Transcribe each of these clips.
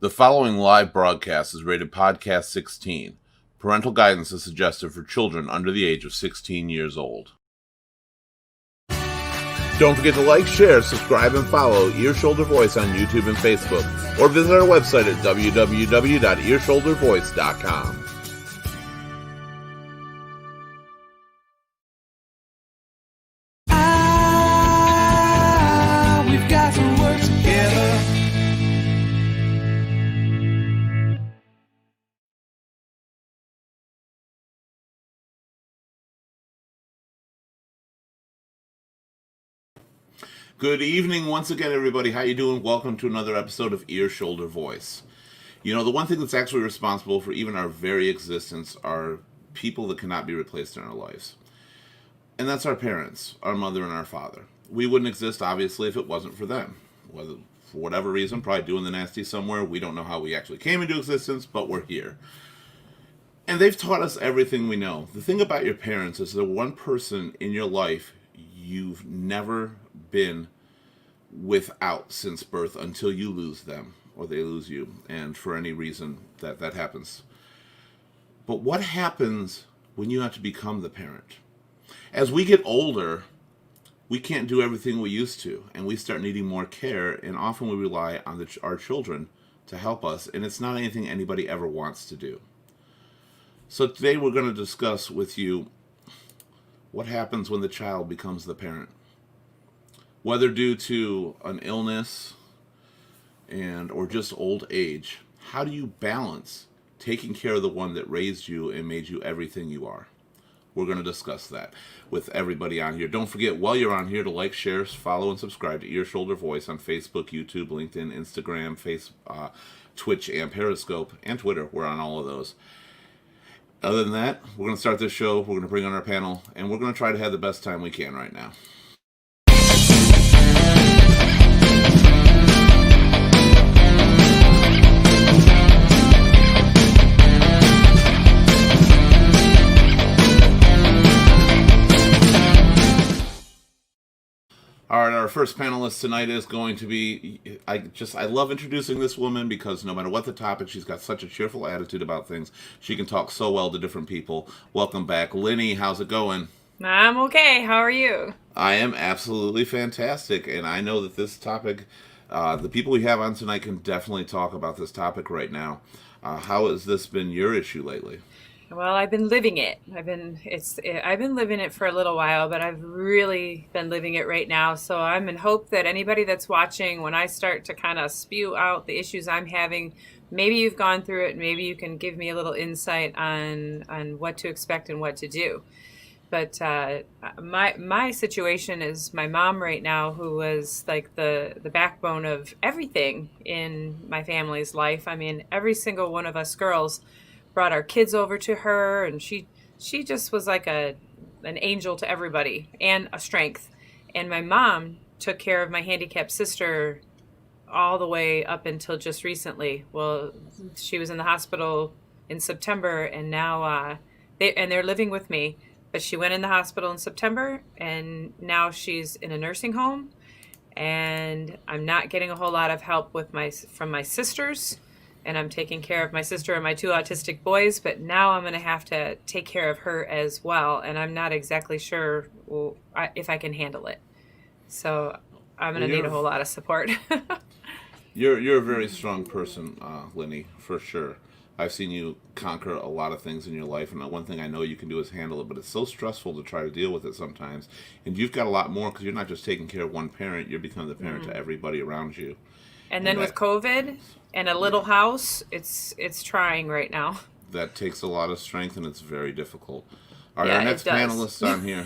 The following live broadcast is rated Podcast 16. Parental guidance is suggested for children under the age of 16 years old. Don't forget to like, share, subscribe, and follow Ear Shoulder Voice on YouTube and Facebook, or visit our website at www.earshouldervoice.com. We've got to work together. Good evening once again, everybody. How you doing? Welcome to another episode of Ear Shoulder Voice. You know, the one thing that's actually responsible for even our very existence are people that cannot be replaced in our lives. And that's our parents, our mother and our father. We wouldn't exist, obviously, if it wasn't for them. Whether for whatever reason, probably doing the nasty somewhere. We don't know how we actually came into existence, but we're here. And they've taught us everything we know. The thing about your parents is the one person in your life you've never been without since birth until you lose them or they lose you, and for any reason that happens. But what happens when you have to become the parent? As we get older, we can't do everything we used to, and we start needing more care, and often we rely on our children to help us, and it's not anything anybody ever wants to do. So today we're going to discuss with you what happens when the child becomes the parent. Whether due to an illness or just old age, how do you balance taking care of the one that raised you and made you everything you are? We're going to discuss that with everybody on here. Don't forget, while you're on here, to like, share, follow, and subscribe to Ear Shoulder Voice on Facebook, YouTube, LinkedIn, Instagram, Twitch, and Periscope, and Twitter. We're on all of those. Other than that, we're going to start this show. We're going to bring on our panel, and we're going to try to have the best time we can right now. All right, our first panelist tonight is going to be, I love introducing this woman because no matter what the topic, she's got such a cheerful attitude about things. She can talk so well to different people. Welcome back, Linny. How's it going? I'm okay. How are you? I am absolutely fantastic, and I know that this topic, the people we have on tonight can definitely talk about this topic right now. How has this been your issue lately? Well, I've been living it. I've been living it for a little while, but I've really been living it right now. So I'm in hope that anybody that's watching, when I start to kind of spew out the issues I'm having, maybe you've gone through it. Maybe you can give me a little insight on what to expect and what to do. But my situation is my mom right now, who was like the backbone of everything in my family's life. I mean, every single one of us girls brought our kids over to her, and she just was like an angel to everybody and a strength. And my mom took care of my handicapped sister all the way up until just recently. Well, she was in the hospital in September, and now they're living with me. But she went in the hospital in September, and now she's in a nursing home, and I'm not getting a whole lot of help from my sisters. And I'm taking care of my sister and my two autistic boys, but now I'm going to have to take care of her as well, and I'm not exactly sure if I can handle it. So I'm going to need a whole lot of support. You're a very strong person, Linny, for sure. I've seen you conquer a lot of things in your life, and the one thing I know you can do is handle it, but it's so stressful to try to deal with it sometimes. And you've got a lot more because you're not just taking care of one parent, you're becoming the parent to everybody around you. And then with COVID and a little house, it's trying right now. That takes a lot of strength, and it's very difficult. All right, Yeah, our next it does. panelist on here.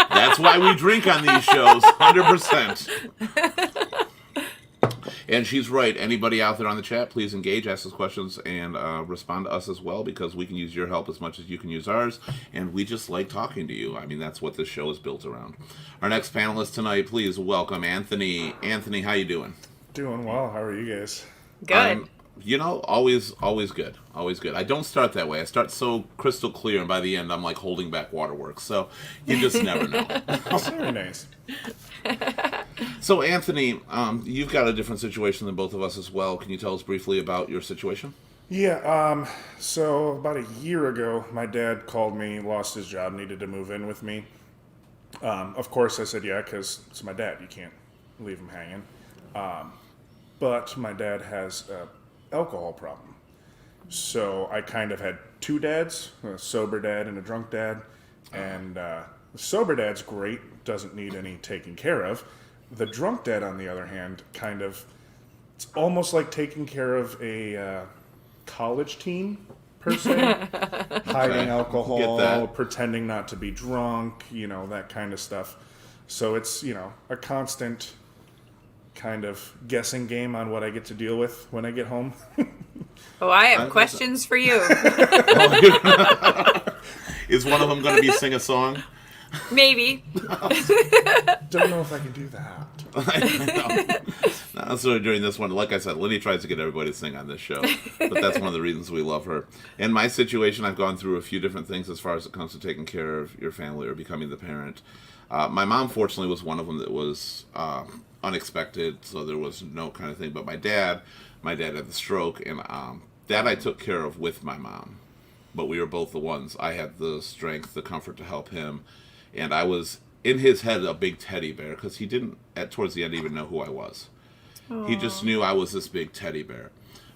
That's why we drink on these shows, 100%. And she's right. Anybody out there on the chat, please engage, ask us questions, and respond to us as well, because we can use your help as much as you can use ours, and we just like talking to you. I mean, that's what this show is built around. Our next panelist tonight, please welcome Anthony. Anthony, how you doing? Doing well. How are you guys? Good. Always, always good. Always good. I don't start that way. I start so crystal clear, and by the end, I'm like holding back waterworks. So you just never know. Very nice. So, Anthony, you've got a different situation than both of us as well. Can you tell us briefly about your situation? Yeah, so about a year ago, my dad called me, lost his job, needed to move in with me. Of course, I said yeah, because it's my dad. You can't leave him hanging. But my dad has an alcohol problem. So I kind of had two dads, a sober dad and a drunk dad. And the sober dad's great, doesn't need any taking care of. The drunk dad, on the other hand, it's almost like taking care of a college teen, per se. Hiding Get alcohol, that. pretending not to be drunk, that kind of stuff. So it's, a constant kind of guessing game on what I get to deal with when I get home. Oh, I have questions for you. Is one of them going to be sing a song? Maybe. Don't know if I can do that. Not necessarily during this one. Like I said, Lenny tries to get everybody to sing on this show, but that's one of the reasons we love her. In my situation, I've gone through a few different things as far as it comes to taking care of your family or becoming the parent. My mom, fortunately, was one of them that was unexpected, so there was no kind of thing. But my dad had the stroke, and that I took care of with my mom. But we were both the ones. I had the strength, the comfort to help him, and I was in his head a big teddy bear because he didn't towards the end even know who I was. Aww. He just knew I was this big teddy bear.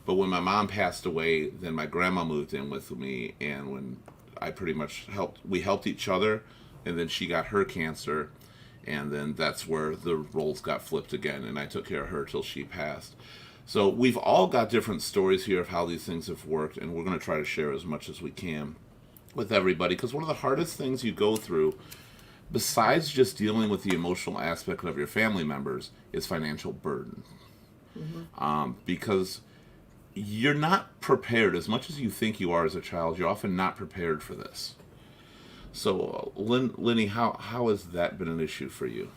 But when my mom passed away, then my grandma moved in with me, and when I pretty much we helped each other, and then she got her cancer, and then that's where the roles got flipped again, and I took care of her till she passed. So we've all got different stories here of how these things have worked, and we're going to try to share as much as we can with everybody, because one of the hardest things you go through, besides just dealing with the emotional aspect of your family members, is financial burden. Mm-hmm. Because you're not prepared. As much as you think you are as a child, you're often not prepared for this. So, Lenny, how has that been an issue for you?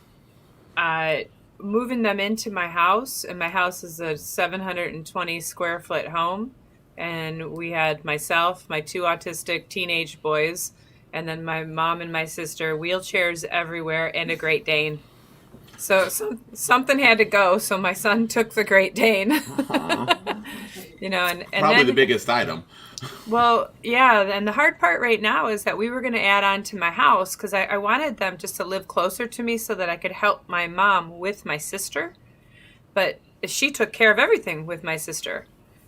Moving them into my house, and my house is a 720 square foot home, and we had myself, my two autistic teenage boys, and then my mom and my sister, wheelchairs everywhere, and a Great Dane. So something had to go, so my son took the Great Dane. And probably then, the biggest item. Well, yeah, and the hard part right now is that we were going to add on to my house because I wanted them just to live closer to me so that I could help my mom with my sister. But she took care of everything with my sister.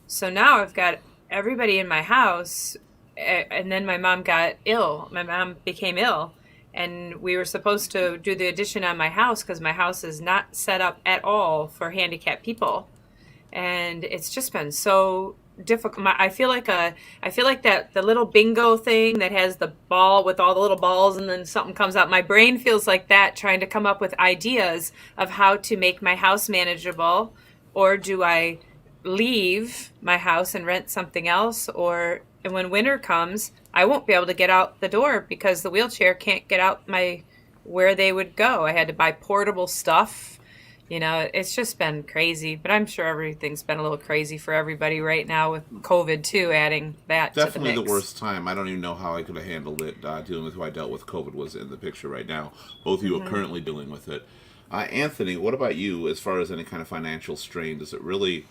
So now I've got everybody in my house, and then my mom got ill. My mom became ill, and we were supposed to do the addition on my house because my house is not set up at all for handicapped people. And it's just been so difficult. I feel like that the little bingo thing that has the ball with all the little balls and then something comes out. My brain feels like that, trying to come up with ideas of how to make my house manageable. Or do I leave my house and rent something else? And when winter comes, I won't be able to get out the door because the wheelchair can't get out where they would go. I had to buy portable stuff. It's just been crazy, but I'm sure everything's been a little crazy for everybody right now with COVID too, adding that Definitely to the mix. The worst time. I don't even know how I could have handled it. Dealing with who I dealt with, COVID was in the picture right now. Both of you are currently dealing with it. Anthony, what about you as far as any kind of financial strain? Is it really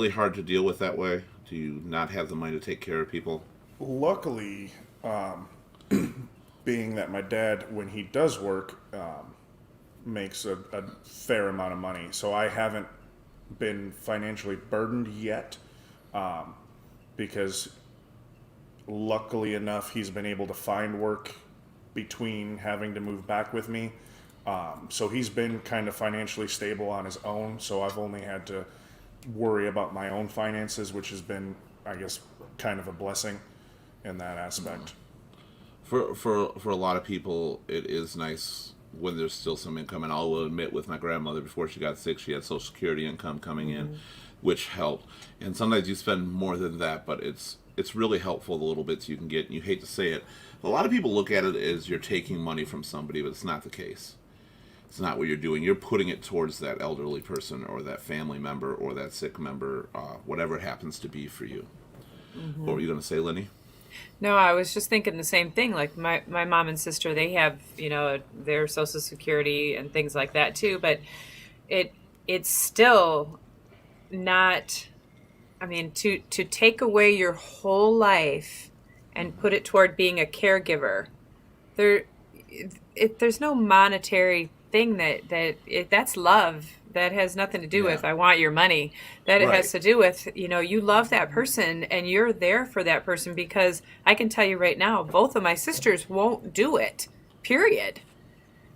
hard to deal with that way? Do you not have the money to take care of people? Luckily, being that my dad, when he does work, makes a fair amount of money, so I haven't been financially burdened yet, because luckily enough he's been able to find work between having to move back with me, so he's been kind of financially stable on his own, so I've only had to worry about my own finances, which has been, I guess, kind of a blessing in that aspect. For a lot of people, it is nice when there's still some income, and I'll admit with my grandmother, before she got sick, she had Social Security income coming in, which helped. And sometimes you spend more than that, but it's really helpful, the little bits you can get, and you hate to say it. A lot of people look at it as you're taking money from somebody, but it's not the case. It's not what you're doing. You're putting it towards that elderly person or that family member or that sick member, whatever it happens to be for you. What were you going to say, Lenny? No, I was just thinking the same thing. Like my mom and sister, they have, their Social Security and things like that too. But it's still not, I mean, to take away your whole life and put it toward being a caregiver, there's no monetary thing that's love. That has nothing to do with I want your money. That it has to do with, you love that person and you're there for that person, because I can tell you right now, both of my sisters won't do it. Period.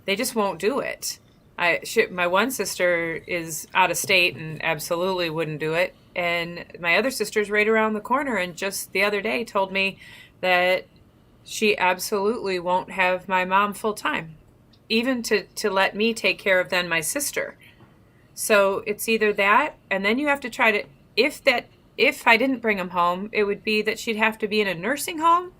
They just won't do it. My one sister is out of state and absolutely wouldn't do it. And my other sister's right around the corner and just the other day told me that she absolutely won't have my mom full time, even to let me take care of then my sister. So it's either that, and then you have to try to, if I didn't bring them home, it would be that she'd have to be in a nursing home,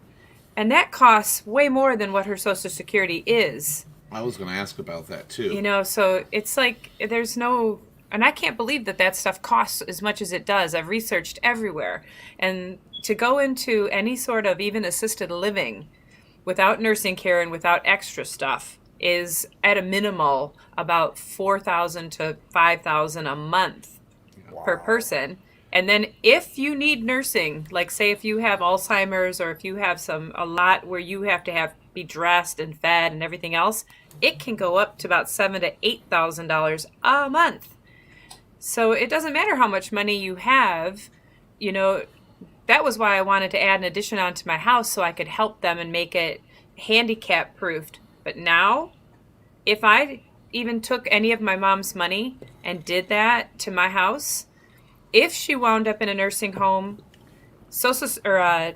and that costs way more than what her Social Security is. I was going to ask about that too. So it's like there's no, and I can't believe that stuff costs as much as it does. I've researched everywhere, and to go into any sort of even assisted living without nursing care and without extra stuff is at a minimal about $4,000 to $5,000 a month per person. And then if you need nursing, like say if you have Alzheimer's or if you have a lot where you have to be dressed and fed and everything else, it can go up to about $7,000 to $8,000 a month. So it doesn't matter how much money you have. That was why I wanted to add an addition onto my house so I could help them and make it handicap proofed. But now, if I even took any of my mom's money and did that to my house, if she wound up in a nursing home, the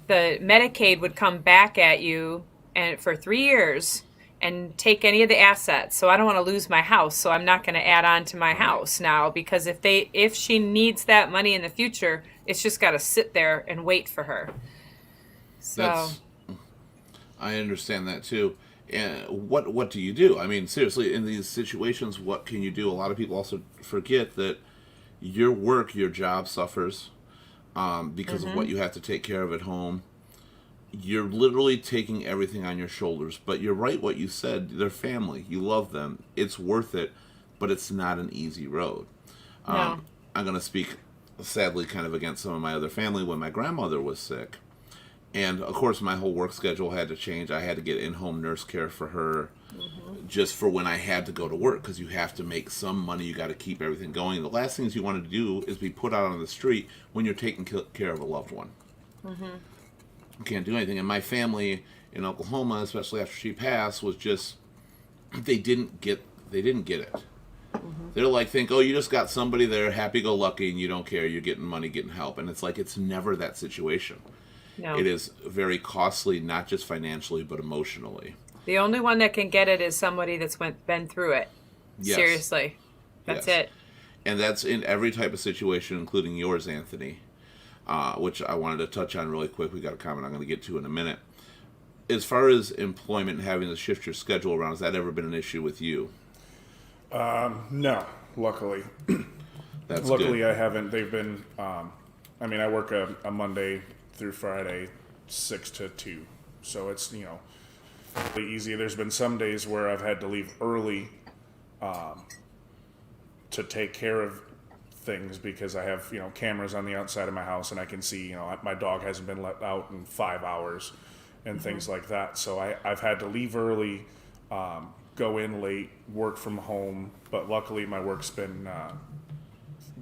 Medicaid would come back at you and for 3 years and take any of the assets. So I don't want to lose my house, so I'm not going to add on to my house now, because if she needs that money in the future, it's just got to sit there and wait for her. So I understand that too. And what do you do? I mean, seriously, in these situations, what can you do? A lot of people also forget that your job suffers because of what you have to take care of at home. You're literally taking everything on your shoulders. But you're right what you said. They're family. You love them. It's worth it, but it's not an easy road. No. I'm going to speak, sadly, kind of against some of my other family when my grandmother was sick. And, of course, my whole work schedule had to change. I had to get in-home nurse care for her just for when I had to go to work, because you have to make some money. You got to keep everything going. The last things you want to do is be put out on the street when you're taking care of a loved one. You can't do anything. And my family in Oklahoma, especially after she passed, was just, they didn't get it. They're like, you just got somebody there, happy-go-lucky, and you don't care. You're getting money, getting help. And it's like, it's never that situation. No. It is very costly, not just financially, but emotionally. The only one that can get it is somebody that's been through it. Yes. Seriously. That's it. And that's in every type of situation, including yours, Anthony, which I wanted to touch on really quick. We got a comment I'm going to get to in a minute. As far as employment and having to shift your schedule around, has that ever been an issue with you? No, luckily. That's Luckily, good. I haven't. They've been, I work a Monday through Friday, 6 to 2. So it's, really easy. There's been some days where I've had to leave early to take care of things because I have, cameras on the outside of my house and I can see, my dog hasn't been let out in 5 hours and things like that. So I've had to leave early, go in late, work from home. But luckily, my work's been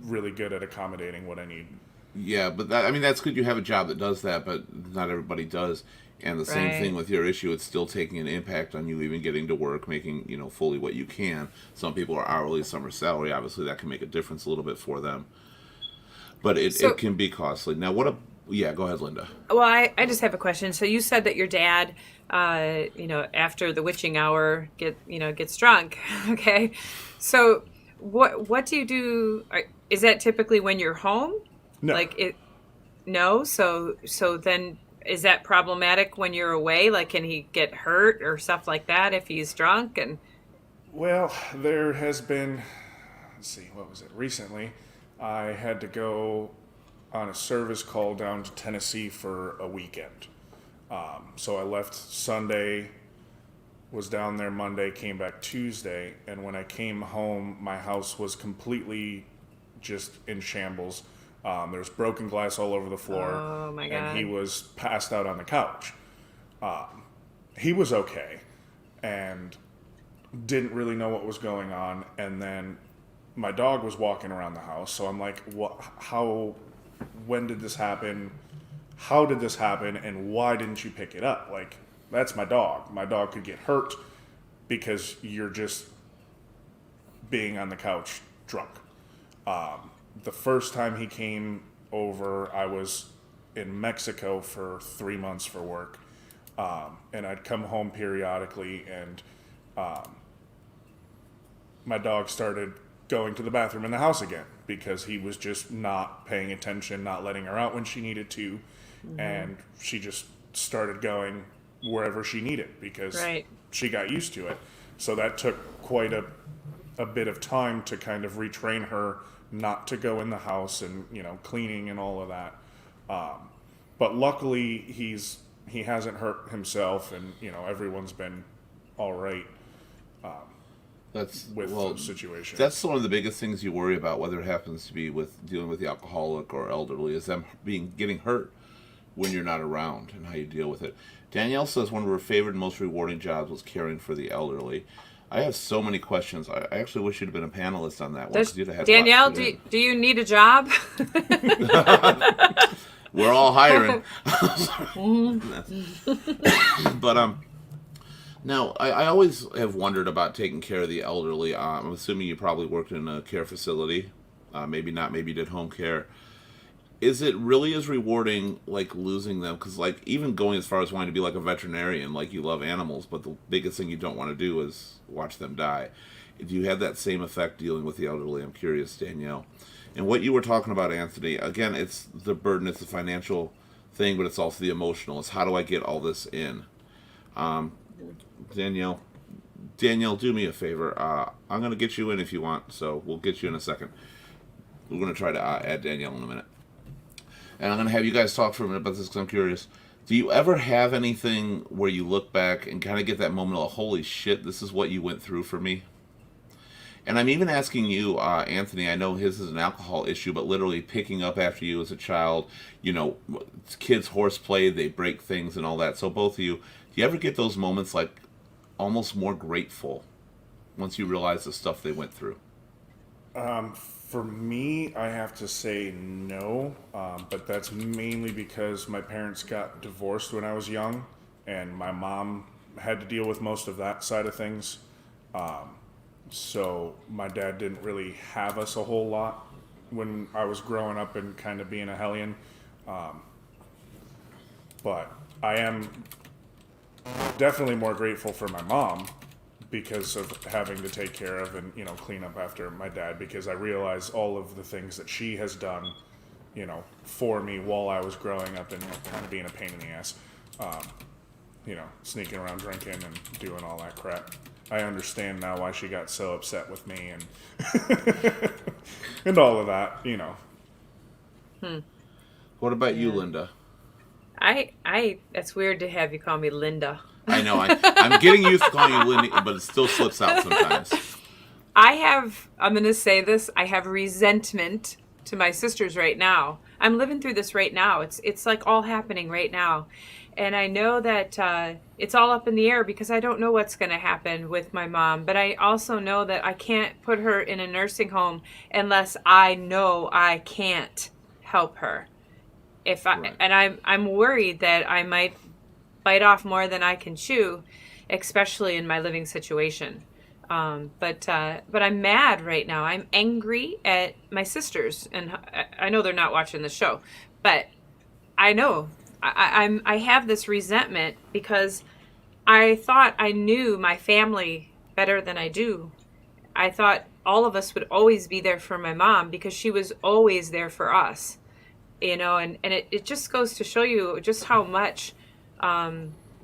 really good at accommodating what I need. Yeah, but that's good you have a job that does that, but not everybody does. And the same thing with your issue, it's still taking an impact on you even getting to work, making, fully what you can. Some people are hourly, some are salary. Obviously, that can make a difference a little bit for them. But it can be costly. Now, yeah, go ahead, Linda. Well, I just have a question. So you said that your dad, after the witching hour gets drunk. Okay. So what do you do? Is that typically when you're home? No. No. So then is that problematic when you're away? Like, can he get hurt or stuff like that if he's drunk? And Well, there has been, let's see, what was it? Recently, I had to go on a service call down to Tennessee for a weekend. So I left Sunday, was down there Monday, came back Tuesday, and when I came home, my house was completely just in shambles. There's broken glass all over the floor. Oh, my And he God. was passed out on the couch. He was okay and didn't really know what was going on. And then my dog was walking around the house. So I'm like, what, how, when did this happen? How did this happen? And why didn't you pick it up? Like, that's my dog. My dog could get hurt because you're just being on the couch drunk. The first time he came over, I was in Mexico for 3 months for work. And I'd come home periodically, and my dog started going to the bathroom in the house again because he was just not paying attention, not letting her out when she needed to. And she just started going wherever she needed because Right. she got used to it. So that took quite a bit of time to kind of retrain her not to go in the house and, cleaning and all of that. But luckily he hasn't hurt himself, and, everyone's been all right That's with well, those situations. that's one of the biggest things you worry about, whether it happens to be with dealing with the alcoholic or elderly, is them getting hurt when you're not around and how you deal with it. Danielle says one of her favorite and most rewarding jobs was caring for the elderly. I have so many questions. I actually wish you'd have been a panelist on that one. Does, 'Cause you'd have had a lot Danielle, to put in. do you need a job? We're all hiring. But now I always have wondered about taking care of the elderly. I'm assuming you probably worked in a care facility. Maybe not. Maybe you did home care. Is it really as rewarding, like, losing them? Because, like, even going as far as wanting to be like a veterinarian, like, you love animals, but the biggest thing you don't want to do is watch them die. Do you have that same effect dealing with the elderly? I'm curious, Danielle. And what you were talking about, Anthony, again, it's the burden, it's the financial thing, but it's also the emotional. It's how do I get all this in? Danielle, do me a favor. I'm going to get you in if you want, so we'll get you in a second. We're going to try to add Danielle in a minute. And I'm going to have you guys talk for a minute about this because I'm curious. Do you ever have anything where you look back and kind of get that moment of, holy shit, this is what you went through for me? And I'm even asking you, Anthony, I know his is an alcohol issue, but literally picking up after you as a child, kids horseplay, they break things and all that. So both of you, do you ever get those moments like almost more grateful once you realize the stuff they went through? For me, I have to say no, but that's mainly because my parents got divorced when I was young, and my mom had to deal with most of that side of things. So my dad didn't really have us a whole lot when I was growing up and kind of being a hellion. But I am definitely more grateful for my mom because of having to take care of and, clean up after my dad, because I realize all of the things that she has done, for me while I was growing up and kind of being a pain in the ass, sneaking around drinking and doing all that crap. I understand now why she got so upset with me and and all of that, What about you, Linda? It's weird to have you call me Linda. I know. I'm getting used to calling you Linda, but it still slips out sometimes. I'm going to say this, I have resentment to my sisters right now. I'm living through this right now. It's like all happening right now. And I know that it's all up in the air because I don't know what's going to happen with my mom. But I also know that I can't put her in a nursing home unless I know I can't help her. Right. And I'm worried that I might bite off more than I can chew, especially in my living situation. But I'm mad right now. I'm angry at my sisters, and I know they're not watching the show, but I know I have this resentment because I thought I knew my family better than I do. I thought all of us would always be there for my mom because she was always there for us, and it just goes to show you just how much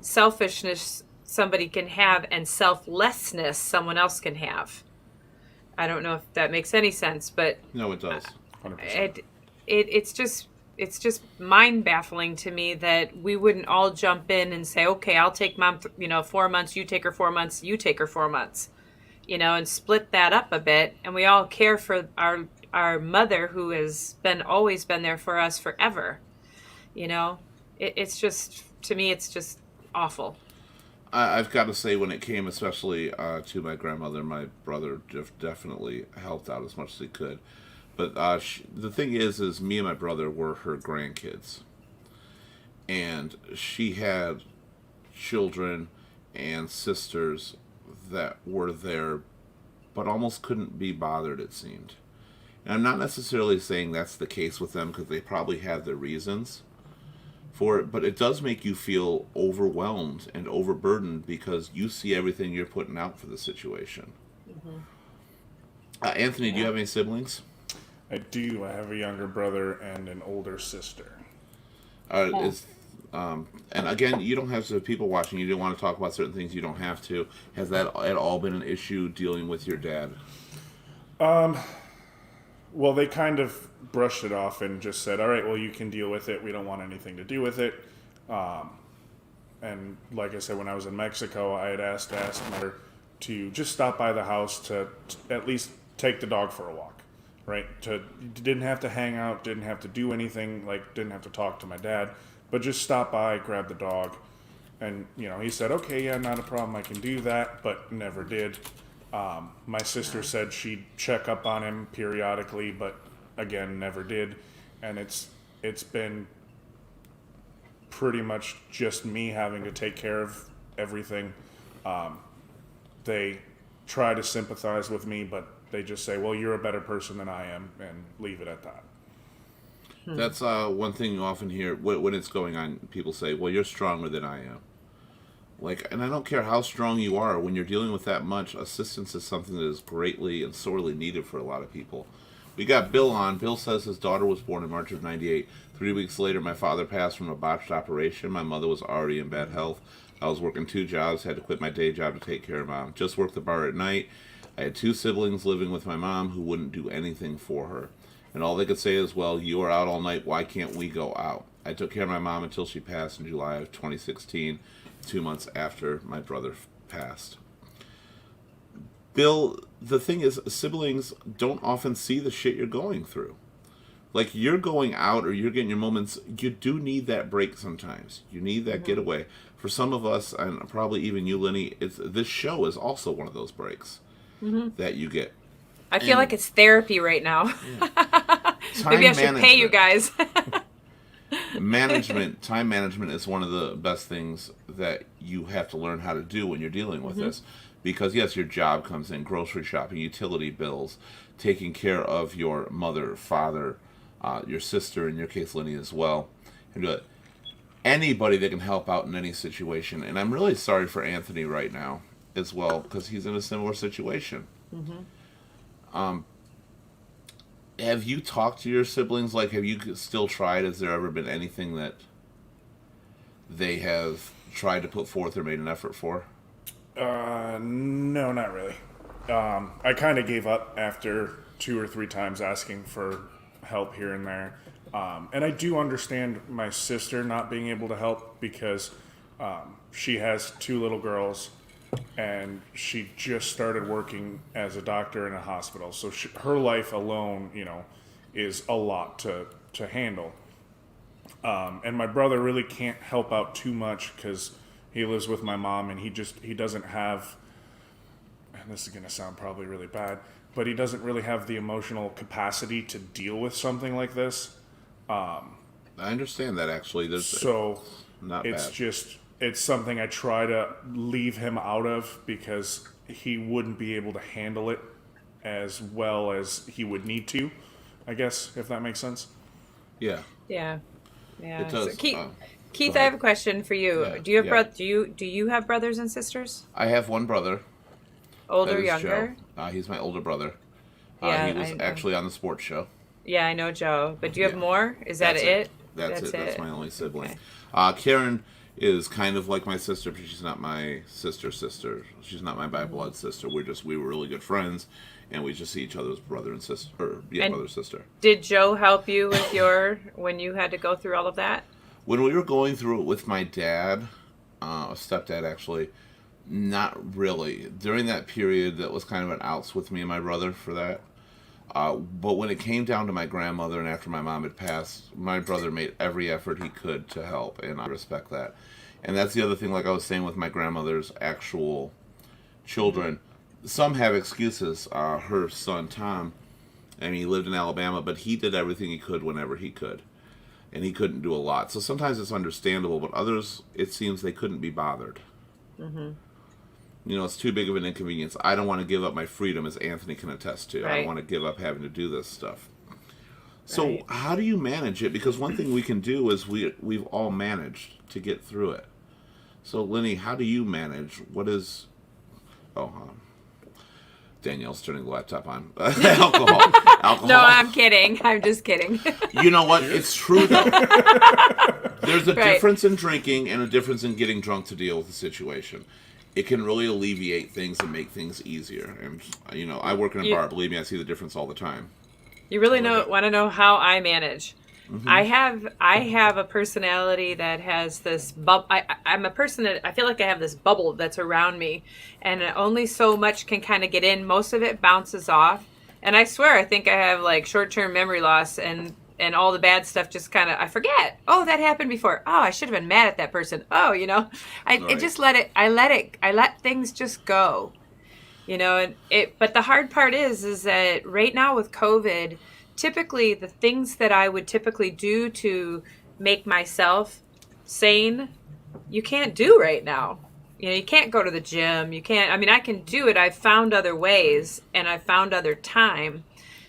selfishness somebody can have and selflessness someone else can have. I don't know if that makes any sense, but No, it does. 100%. it's just mind baffling to me that we wouldn't all jump in and say, okay, I'll take mom 4 months, you take her 4 months, you take her 4 months, and split that up a bit, and we all care for our mother who has always been there for us forever. It's just, to me, it's just awful. I've got to say, when it came especially to my grandmother, my brother definitely helped out as much as he could. But the thing is me and my brother were her grandkids. And she had children and sisters that were there, but almost couldn't be bothered, it seemed. And I'm not necessarily saying that's the case with them, because they probably have their reasons for it, but it does make you feel overwhelmed and overburdened because you see everything you're putting out for the situation. Anthony, do you have any siblings? I do. I have a younger brother and an older sister. And again, you don't have to, people watching, you don't want to talk about certain things, you don't have to. Has that at all been an issue dealing with your dad? Well, they kind of brushed it off and just said, all right, well, you can deal with it. We don't want anything to do with it. And like I said, when I was in Mexico, I had asked her to just stop by the house to at least take the dog for a walk, right? Didn't have to hang out, didn't have to do anything, didn't have to talk to my dad, but just stop by, grab the dog. And, he said, okay, yeah, not a problem, I can do that, but never did. My sister said she'd check up on him periodically, but again, never did. And it's been pretty much just me having to take care of everything. They try to sympathize with me, but they just say, well, you're a better person than I am, and leave it at that. That's one thing you often hear when it's going on. People say, well, you're stronger than I am. And I don't care how strong you are, when you're dealing with that much, assistance is something that is greatly and sorely needed for a lot of people. We got Bill on. Bill says his daughter was born in March of '98. 3 weeks later, my father passed from a botched operation. My mother was already in bad health. I was working 2 jobs, had to quit my day job to take care of mom. Just worked the bar at night. I had 2 siblings living with my mom who wouldn't do anything for her. And all they could say is, well, you are out all night, why can't we go out? I took care of my mom until she passed in July of 2016, 2 months after my brother passed. Bill, the thing is, siblings don't often see the shit you're going through. You're going out or you're getting your moments, you do need that break sometimes. You need that getaway. For some of us, and probably even you, Lenny, this show is also one of those breaks that you get. I feel like it's therapy right now. Maybe I should pay you guys. Time management is one of the best things that you have to learn how to do when you're dealing with this. Because, yes, your job comes in, grocery shopping, utility bills, taking care of your mother, father, your sister, in your case, Lenny, as well. And anybody that can help out in any situation. And I'm really sorry for Anthony right now as well, because he's in a similar situation. Have you talked to your siblings? Have you still tried? Has there ever been anything that they have tried to put forth or made an effort for? No, not really. I kind of gave up after 2 or 3 times asking for help here and there. And I do understand my sister not being able to help because she has 2 little girls and she just started working as a doctor in a hospital. So her life alone, is a lot to handle. And my brother really can't help out too much because he lives with my mom and he doesn't have, and this is going to sound probably really bad, but he doesn't really have the emotional capacity to deal with something like this. I understand that, actually. Not it's bad. It's something I try to leave him out of because he wouldn't be able to handle it as well as he would need to, I guess, if that makes sense. Yeah. Yeah. It does. So, Keith, I have a question for you. Yeah, Do you have do you have brothers and sisters? I have one brother. Older, That is younger? Joe. He's my older brother. Yeah, he was actually on the sports show. Yeah, I know Joe. But do you have more? Is that That's it? That's it. That's my only sibling. Okay. Karen is kind of like my sister, but she's not my sister. She's not my by blood sister. We were really good friends, and we just see each other as brother and sister, And brother sister. did Joe help you with when you had to go through all of that? When we were going through it with my dad, stepdad actually, not really. During that period, that was kind of an outs with me and my brother for that. But when it came down to my grandmother and after my mom had passed, my brother made every effort he could to help, and I respect that. And that's the other thing, like I was saying with my grandmother's actual children. Some have excuses. Her son, Tom, I mean, he lived in Alabama, but he did everything he could whenever he could. And he couldn't do a lot. So sometimes it's understandable, but others, it seems they couldn't be bothered. Mm-hmm. You know, it's too big of an inconvenience. I don't want to give up my freedom, as Anthony can attest to. I don't want to give up having to do this stuff. So how do you manage it? Because one thing we can do is we've all managed to get through it. So, Lenny, how do you manage? What is... Danielle's turning the laptop on. Alcohol. No, I'm kidding. I'm just kidding. You know what? It's true, though. There's a difference in drinking and a difference in getting drunk to deal with the situation. It can really alleviate things and make things easier. And, you know, I work in a bar. Believe me, I see the difference all the time. You really want to know how I manage? Mm-hmm. I have a personality that has this I'm a person that I feel like I have this bubble that's around me, and only so much can kind of get in. Most of it bounces off, and I swear I think I have like short-term memory loss, and all the bad stuff just kind of I forget. Oh, that happened before. Oh, I should have been mad at that person. Oh, you know, I just I let things just go. You know, but the hard part is that right now with COVID, typically the things that I would typically do to make myself sane, you can't do right now. You know, you can't go to the gym. You can't, I mean, I can do it. I've found other ways and I've found other time,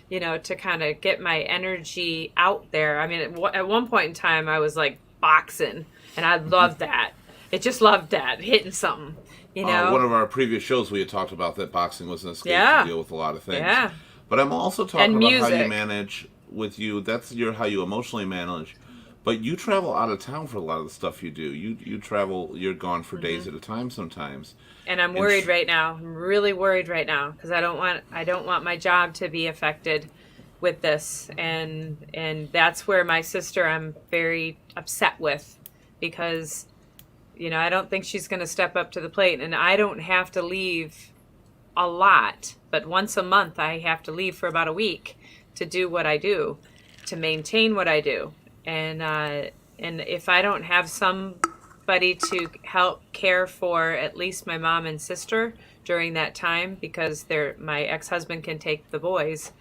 you know, to kind of get my energy out there. I mean, at one point in time, I was like boxing, and I loved that. I just loved that, hitting something, you know. One of our previous shows, we had talked about that boxing was an escape to deal with a lot of things. Yeah. But I'm also talking about how you manage with you. That's how you emotionally manage. But you travel out of town for a lot of the stuff you do. You travel, you're gone for days at a time sometimes. And I'm worried right now. I'm really worried right now because I don't want my job to be affected with this. And that's where my sister I'm very upset with, because you know, I don't think she's going to step up to the plate, and I don't have to leave a lot, but once a month I have to leave for about a week to do what I do, to maintain what I do. And if I don't have somebody to help care for at least my mom and sister during that time, because my ex-husband can take the boys,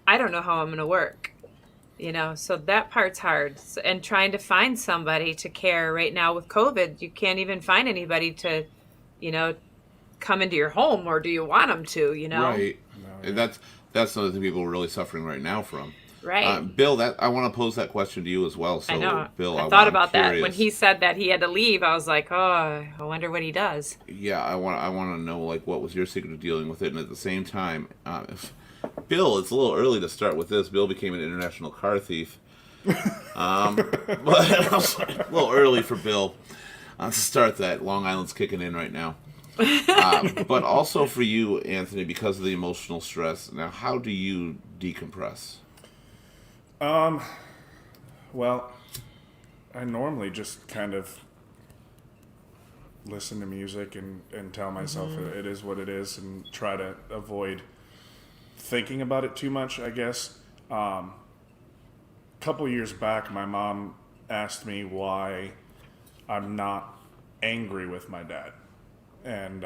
I don't know how I'm going to work. You know, so that part's hard. And trying to find somebody to care right now with COVID, you can't even find anybody to, you know, come into your home, or do you want them to, you know? Right. And that's something that people are really suffering right now from. Right. Bill, I want to pose that question to you as well. So, I know. Bill, I thought about that. When he said that he had to leave, I was like, oh, I wonder what he does. Yeah, I want to know, like, what was your secret of dealing with it? And at the same time, Bill, it's a little early to start with this. Bill became an international car thief. But a little early for Bill to start that. Long Island's kicking in right now. But also for you, Anthony, because of the emotional stress. Now, how do you decompress? Well, I normally just kind of listen to music and tell myself it is what it is, and try to avoid thinking about it too much, I guess. A couple years back, my mom asked me why I'm not angry with my dad. And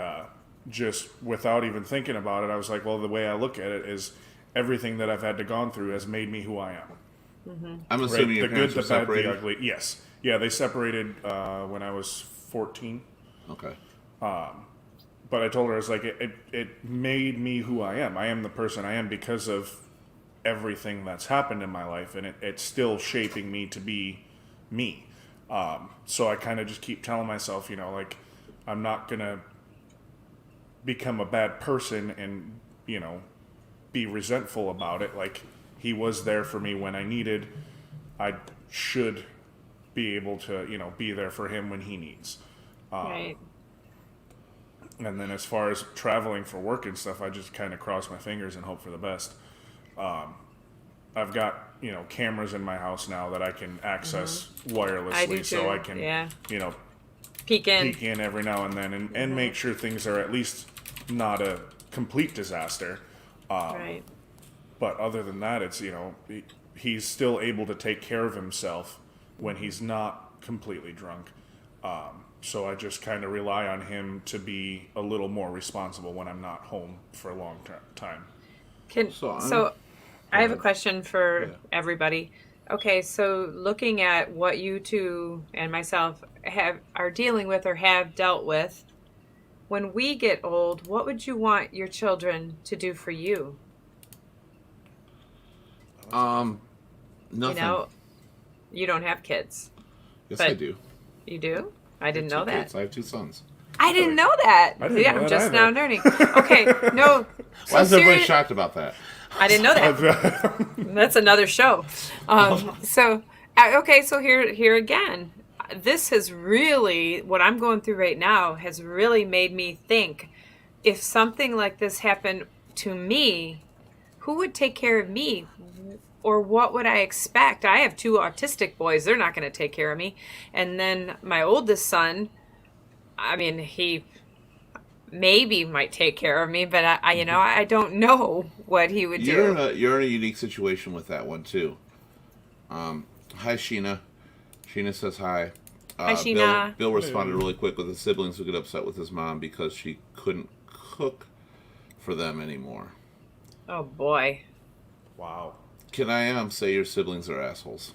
just without even thinking about it, I was like, well, the way I look at it is everything that I've had to gone through has made me who I am. Mm-hmm. I'm assuming your parents were separated? The ugly. Yes. Yeah, they separated when I was 14. Okay. But I told her, I was like, it made me who I am. I am the person I am because of everything that's happened in my life, and it's still shaping me to be me. So I kind of just keep telling myself, you know, like, I'm not going to become a bad person and, you know, be resentful about it. Like, he was there for me when I needed. I should be able to, be there for him when he needs. Right. And then as far as traveling for work and stuff, I just kind of cross my fingers and hope for the best. I've got, cameras in my house now that I can access wirelessly, I do so too. I can, Yeah. you know, Peek in. peek in every now and then and make sure things are at least not a complete disaster. Right. But other than that, it's, he's still able to take care of himself when he's not completely drunk. So I just kind of rely on him to be a little more responsible when I'm not home for a long time. So I have a question for everybody. Okay, so looking at what you two and myself are dealing with or have dealt with, when we get old, what would you want your children to do for you? Nothing. You don't have kids. Yes, but- I do. You do? I didn't know Two that. kids. I have 2 sons. I didn't know that. I didn't know I'm that just either. now learning. Okay, no. Why is everybody serious- shocked about that? I didn't know that. That's another show. So here again, this has really, what I'm going through right now has really made me think, if something like this happened to me, who would take care of me? Or what would I expect? I have 2 autistic boys. They're not going to take care of me. And then my oldest son, I mean, he maybe might take care of me, but I don't know what he would do. You're in a unique situation with that one too. Hi, Sheena. Sheena says hi. Hi, Sheena. Bill responded really quick with his siblings who get upset with his mom because she couldn't cook for them anymore. Oh boy. Wow. Can I say your siblings are assholes?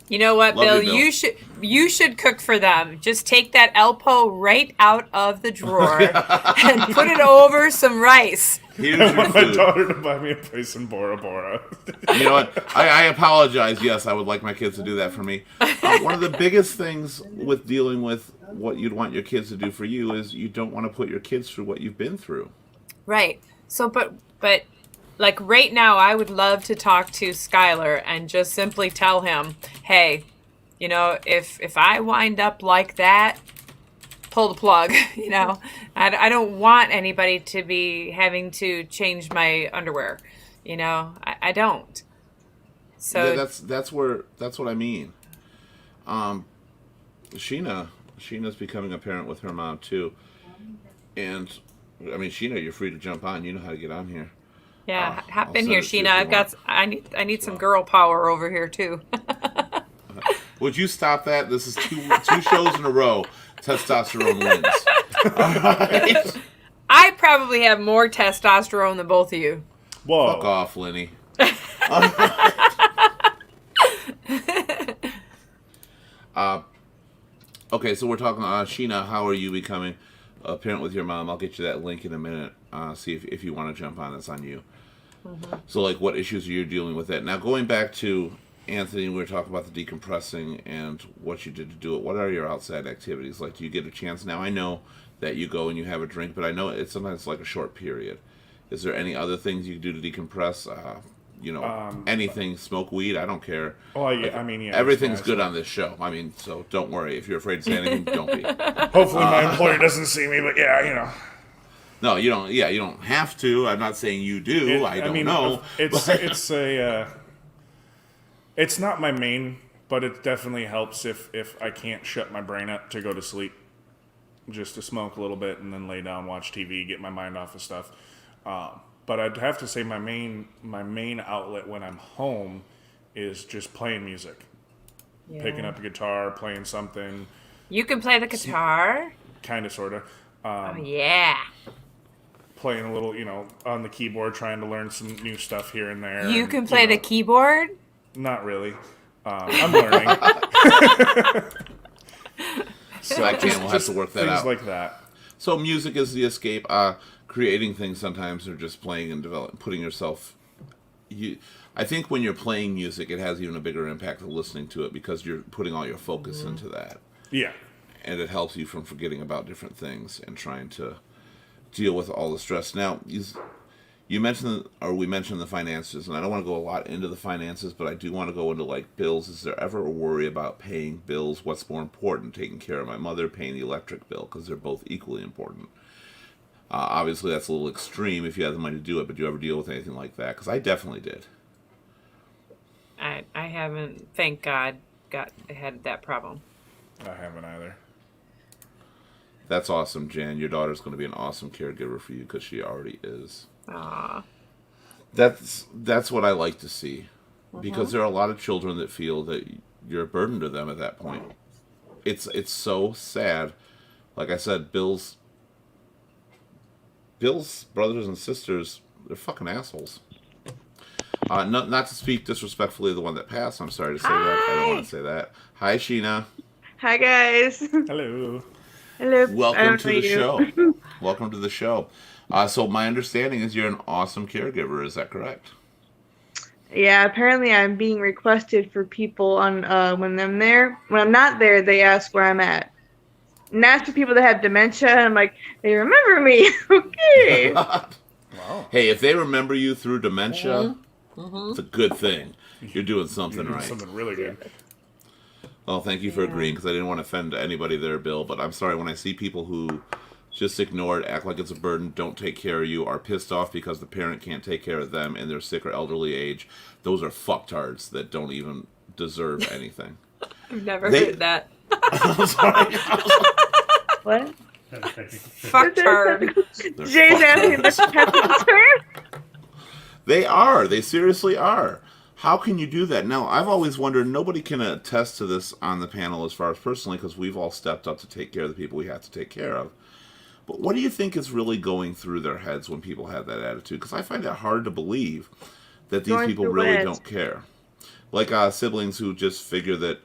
You know what, Love Bill? you, Bill. You should cook for them. Just take that Alpo right out of the drawer and put it over some rice. Here's I your want my food. daughter to buy me a place in Bora Bora. You know what? I apologize. Yes, I would like my kids to do that for me. One of the biggest things with dealing with what you'd want your kids to do for you is you don't want to put your kids through what you've been through. Right. So, but like right now, I would love to talk to Skylar and just simply tell him, hey, if I wind up like that, pull the plug. I don't want anybody to be having to change my underwear. I don't. So Yeah, that's what I mean. Sheena's becoming a parent with her mom too, and I mean, Sheena, you're free to jump on. You know how to get on here. yeah, hop I'll in send here, it to you Sheena. if you I need some girl power over here too. Would you stop that? This is two shows in a row. Testosterone wins. All right. I probably have more testosterone than both of you. Whoa. Fuck off, Lenny. Okay, so we're talking Sheena. How are you becoming a parent with your mom? I'll get you that link in a minute. See if you want to jump on. It's on you. Mm-hmm. So, like, what issues are you dealing with that? Now, going back to Anthony, we were talking about the decompressing and what you did to do it. What are your outside activities? Like, do you get a chance? Now, I know that you go and you have a drink, but I know it's sometimes like a short period. Is there any other things you do to decompress? Anything, smoke weed, I don't care. Oh, yeah, I mean, yeah. Everything's it's good nice. on this show. I mean, so don't worry. If you're afraid to say anything, don't be. Hopefully my employer doesn't see me, but yeah, No, you don't. Yeah, you don't have to. I'm not saying you do. I don't know. It's not my main, but it definitely helps if I can't shut my brain up to go to sleep. Just to smoke a little bit and then lay down, watch TV, get my mind off of stuff. But I'd have to say my main outlet when I'm home is just playing music. Yeah. Picking up a guitar, playing something, You can play the guitar. kind of, sort of. Oh yeah. Playing a little, on the keyboard, trying to learn some new stuff here and there. You and, can play the keyboard. Not really. I'm learning. So I can't. We'll have to work that things out. like that. So music is the escape. Creating things sometimes, or just playing and putting yourself. I think when you're playing music, it has even a bigger impact than listening to it because you're putting all your focus into that, Yeah. and it helps you from forgetting about different things and trying to deal with all the stress. Now, we mentioned the finances, and I don't want to go a lot into the finances, but I do want to go into like bills. Is there ever a worry about paying bills? What's more important, taking care of my mother, paying the electric bill, because they're both equally important. Obviously, that's a little extreme if you have the money to do it, but do you ever deal with anything like that? Because I definitely did. I haven't, thank God, had that problem. I haven't either. That's awesome, Jan. Your daughter's going to be an awesome caregiver for you because she already is. Aw. That's what I like to see, because there are a lot of children that feel that you're a burden to them at that point. It's so sad. Like I said, Bill's brothers and sisters, they're fucking assholes. Not to speak disrespectfully of the one that passed. I'm sorry to say that. I don't want to say that. Hi, Sheena. Hi guys. Hello. Hello. Welcome to the show. Welcome to the show. So my understanding is you're an awesome caregiver. Is that correct? Yeah, apparently I'm being requested for people on when I'm there. When I'm not there, they ask where I'm at. And that's for people that have dementia. And I'm like, they remember me. Okay. Wow. Hey, if they remember you through dementia, it's a good thing. You're doing something You're doing right. something really good. Well, thank you for agreeing, because I didn't want to offend anybody there, Bill. But I'm sorry, when I see people who just ignore it, act like it's a burden, don't take care of you, are pissed off because the parent can't take care of them and they're sick or elderly age, those are fucktards that don't even deserve anything. I've never heard that. I'm sorry. What? Fucktard. Jay's asking the technical term. They are. They seriously are. How can you do that? Now, I've always wondered, nobody can attest to this on the panel as far as personally, because we've all stepped up to take care of the people we have to take care of. But what do you think is really going through their heads when people have that attitude? Because I find it hard to believe that these Going people through really what? don't care. Like siblings who just figure that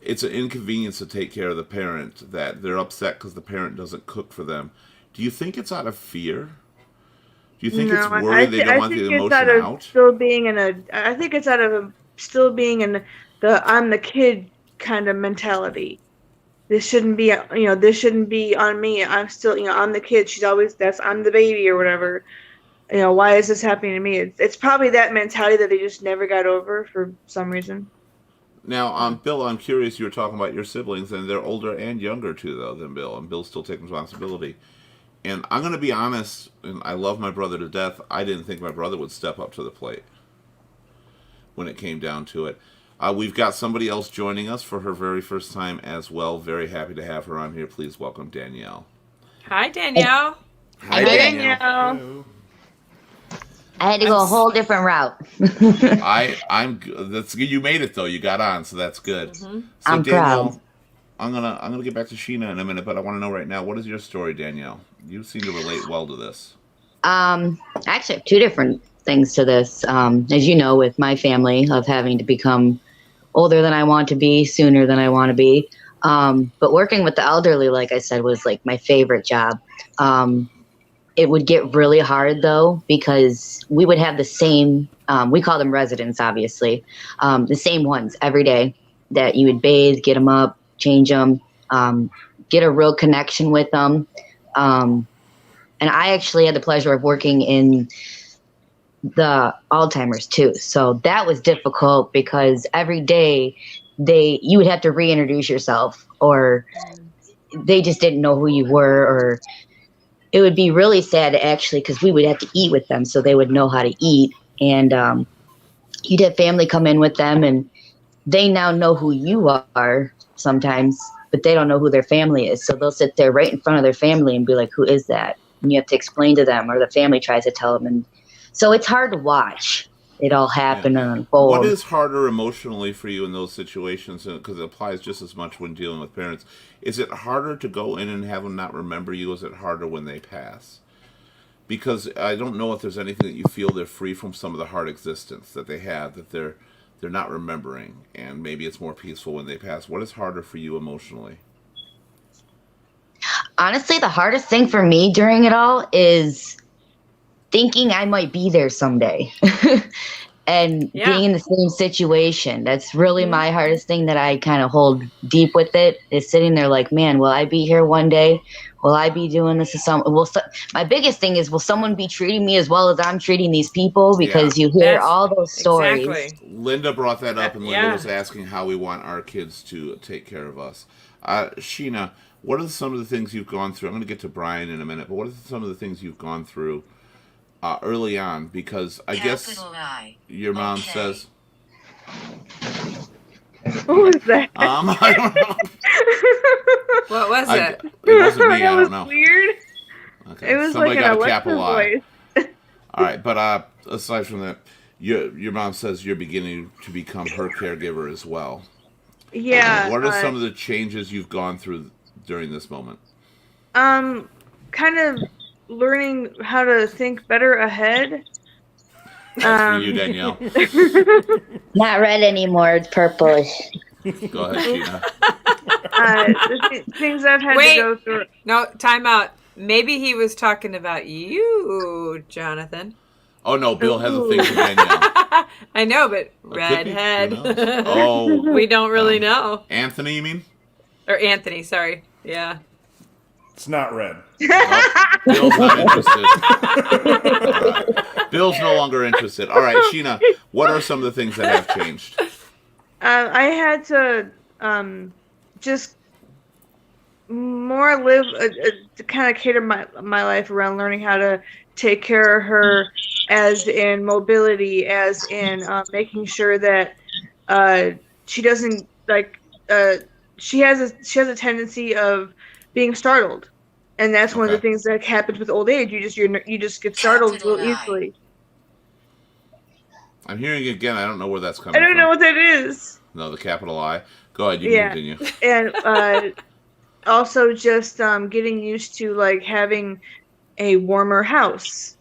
it's an inconvenience to take care of the parent, that they're upset because the parent doesn't cook for them. Do you think it's out of fear? Do you think it's worried they don't want the emotion out? Still being in a, I think it's out of still being in the I'm the kid kind of mentality. This shouldn't be, this shouldn't be on me. I'm still, I'm the kid. I'm the baby or whatever. Why is this happening to me? It's probably that mentality that they just never got over for some reason. Now, Bill, I'm curious, you were talking about your siblings, and they're older and younger, too, though, than Bill, and Bill's still taking responsibility. And I'm going to be honest, and I love my brother to death, I didn't think my brother would step up to the plate when it came down to it. We've got somebody else joining us for her very first time as well. Very happy to have her on here. Please welcome Danielle. Hi, Danielle. Hi, Danielle. Hello. I had to go a whole different route. That's good. You made it though. You got on, so that's good. Mm-hmm. So I'm Danielle, proud. I'm gonna get back to Sheena in a minute, but I want to know right now, what is your story, Danielle? You seem to relate well to this. I actually have two different things to this. As you know, with my family of having to become older than I want to be, sooner than I want to be. But working with the elderly, like I said, was like my favorite job. It would get really hard though, because we would have the same, we call them residents, obviously, the same ones every day that you would bathe, get them up, change them, get a real connection with them. And I actually had the pleasure of working in the Alzheimer's too. So that was difficult because every day you would have to reintroduce yourself, or they just didn't know who you were, or it would be really sad actually, because we would have to eat with them so they would know how to eat. And you'd have family come in with them and they now know who you are sometimes, but they don't know who their family is. So they'll sit there right in front of their family and be like, who is that? And you have to explain to them, or the family tries to tell them. And so it's hard to watch it all happen and unfold. What is harder emotionally for you in those situations? Because it applies just as much when dealing with parents. Is it harder to go in and have them not remember you? Is it harder when they pass? Because I don't know if there's anything that you feel they're free from some of the hard existence that they have, that they're not remembering, and maybe it's more peaceful when they pass. What is harder for you emotionally? Honestly, the hardest thing for me during it all is thinking I might be there someday and being in the same situation. That's really my hardest thing that I kind of hold deep with it, is sitting there like, man, will I be here one day? will I be doing this to someone? My biggest thing is, will someone be treating me as well as I'm treating these people? Because you hear That's- all those stories. Exactly. Linda brought that up, and Linda Yeah. was asking how we want our kids to take care of us. Sheena, what are some of the things you've gone through? I'm going to get to Brian in a minute, but what are some of the things you've gone through early on? Because I guess your mom says, What was that? I don't know. What was it? It wasn't me. I That don't was know. weird. Okay. It was Somebody like an got a Alexa capital I. voice. All right, but aside from that, your mom says you're beginning to become her caregiver as well. Yeah. What are some of the changes you've gone through during this moment? Kind of learning how to think better ahead. That's for you, Danielle. Not red anymore. It's purplish. Go ahead, Sheena. The things I've had Wait. to go through. No, time out. Maybe he was talking about you, Jonathan. Oh no, Bill has a thing for Danielle. I know, but Could be. redhead. Who knows? Oh, We don't really know. Anthony, you mean? Or Anthony, sorry. Yeah. It's not red. Oh, Bill's not interested. All right. Bill's no longer interested. All right, Sheena, what are some of the things that have changed? I had to just more live to kind of cater my life around learning how to take care of her, as in mobility, as in making sure that she doesn't she has a tendency of being startled, and that's one of the Okay. things that happens with old age. You just get startled real easily. I'm hearing it again. I don't know where that's coming I don't from. know what that is. No, the capital I. Go ahead, you Yeah. can continue. And also just getting used to like having a warmer house.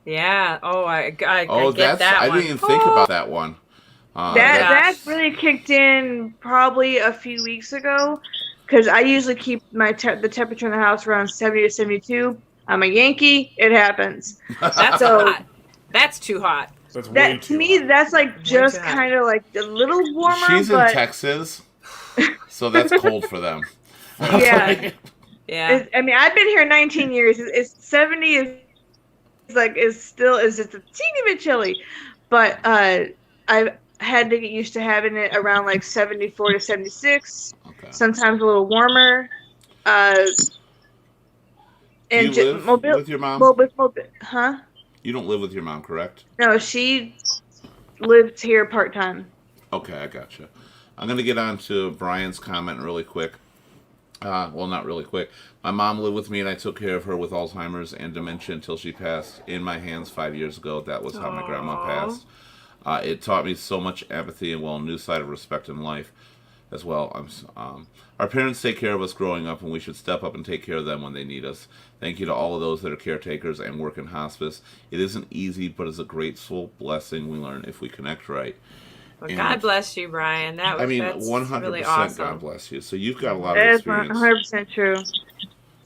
Yeah. Oh, I Oh, get that I one. didn't even think about that one. That really kicked in probably a few weeks ago, because I usually keep the temperature in the house around 70 to 72. I'm a Yankee. It happens. That's So- hot. That's too hot. That's way That too to me, hot. that's like just too hot. kind of like a little warmer. She's in but Texas, so that's cold for them. Yeah. Yeah. I mean, I've been here 19 years. It's 70 is just a teeny bit chilly, but I've had to get used to having it around like 74 to 76. Okay. Sometimes a little warmer. Do And you live with your mom? huh? You don't live with your mom, correct? No, she lived here part time. Okay, I gotcha. I'm going to get on to Brian's comment really quick. Well, not really quick. My mom lived with me, and I took care of her with Alzheimer's and dementia until she passed in my hands 5 years ago. That was how my grandma Aw. passed. It taught me so much empathy and, well, a new side of respect in life as well. Our parents take care of us growing up, and we should step up and take care of them when they need us. Thank you to all of those that are caretakers and work in hospice. It isn't easy, but it's a grateful blessing we learn if we connect right. Well, And- God bless you, Brian. That's 100% really awesome. God bless you. So you've got a lot of That is experience 100% true.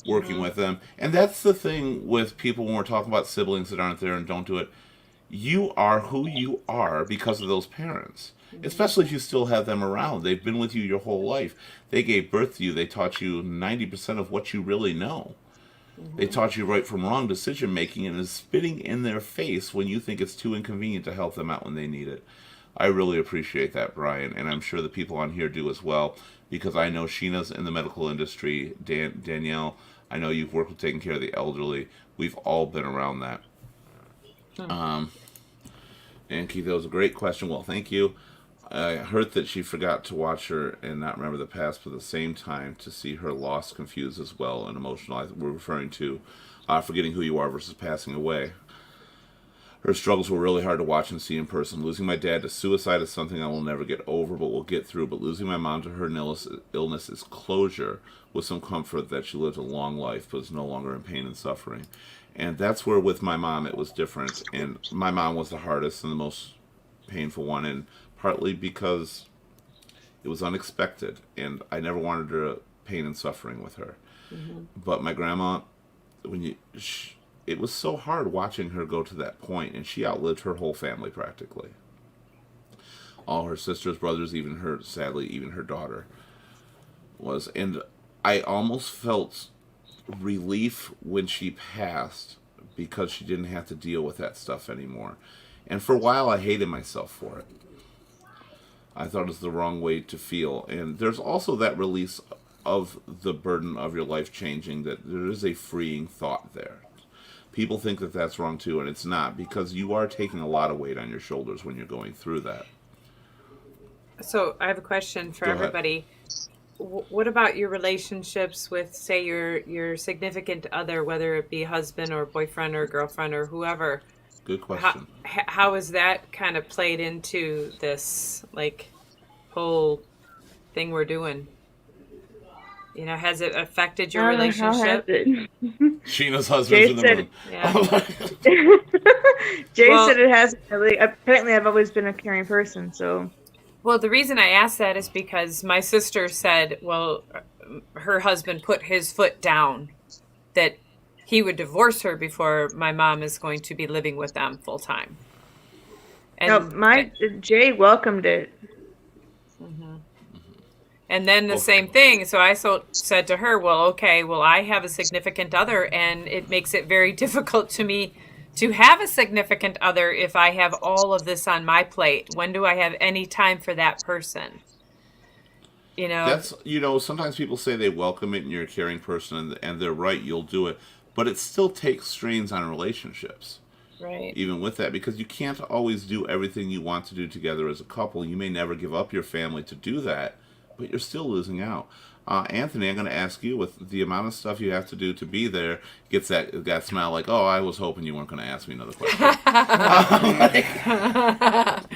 working with them. And that's the thing with people when we're talking about siblings that aren't there and don't do it. You are who you are because of those parents. Especially if you still have them around. They've been with you your whole life. They gave birth to you. They taught you 90% of what you really know. They taught you right from wrong decision making and is spitting in their face when you think it's too inconvenient to help them out when they need it. I really appreciate that, Brian, and I'm sure the people on here do as well, because I know Sheena's in the medical industry. Danielle, I know you've worked with taking care of the elderly. We've all been around that. And Keith, that was a great question. Well, thank you. I heard that she forgot to watch her and not remember the past, but at the same time to see her lost, confused as well, and emotional. We're referring to forgetting who you are versus passing away. Her struggles were really hard to watch and see in person. Losing my dad to suicide is something I will never get over, but will get through. But losing my mom to her illness is closure, with some comfort that she lived a long life, but is no longer in pain and suffering. And that's where with my mom it was different. And my mom was the hardest and the most painful one, and partly because it was unexpected, and I never wanted her pain and suffering with her. But my grandma, it was so hard watching her go to that point, and she outlived her whole family practically. All her sisters, brothers, sadly, even her daughter was. And I almost felt relief when she passed because she didn't have to deal with that stuff anymore. And for a while, I hated myself for it. I thought it was the wrong way to feel. And there's also that release of the burden of your life changing, that there is a freeing thought there. People think that that's wrong too, and it's not, because you are taking a lot of weight on your shoulders when you're going through that. So I have a question for Go ahead. everybody. What about your relationships with, say, your significant other, whether it be husband or boyfriend or girlfriend or whoever? Good question. How has that kind of played into this, like, whole thing we're doing? You know, has it affected your relationship? Sheena's husband's in the room. Yeah. Jay Well- said it has. Apparently, I've always been a caring person, so. Well, the reason I asked that is because my sister said, well, her husband put his foot down that he would divorce her before my mom is going to be living with them full time. No, Jay welcomed it. And then the same thing. So I said to her, well, okay, well, I have a significant other, and it makes it very difficult to me to have a significant other if I have all of this on my plate. When do I have any time for that person? You know, That's, sometimes people say they welcome it and you're a caring person, and they're right, you'll do it. But it still takes strains on relationships. right. Even with that, because you can't always do everything you want to do together as a couple. You may never give up your family to do that, but you're still losing out. Anthony, I'm going to ask you, with the amount of stuff you have to do to be there, gets that smile like, oh, I was hoping you weren't going to ask me another question.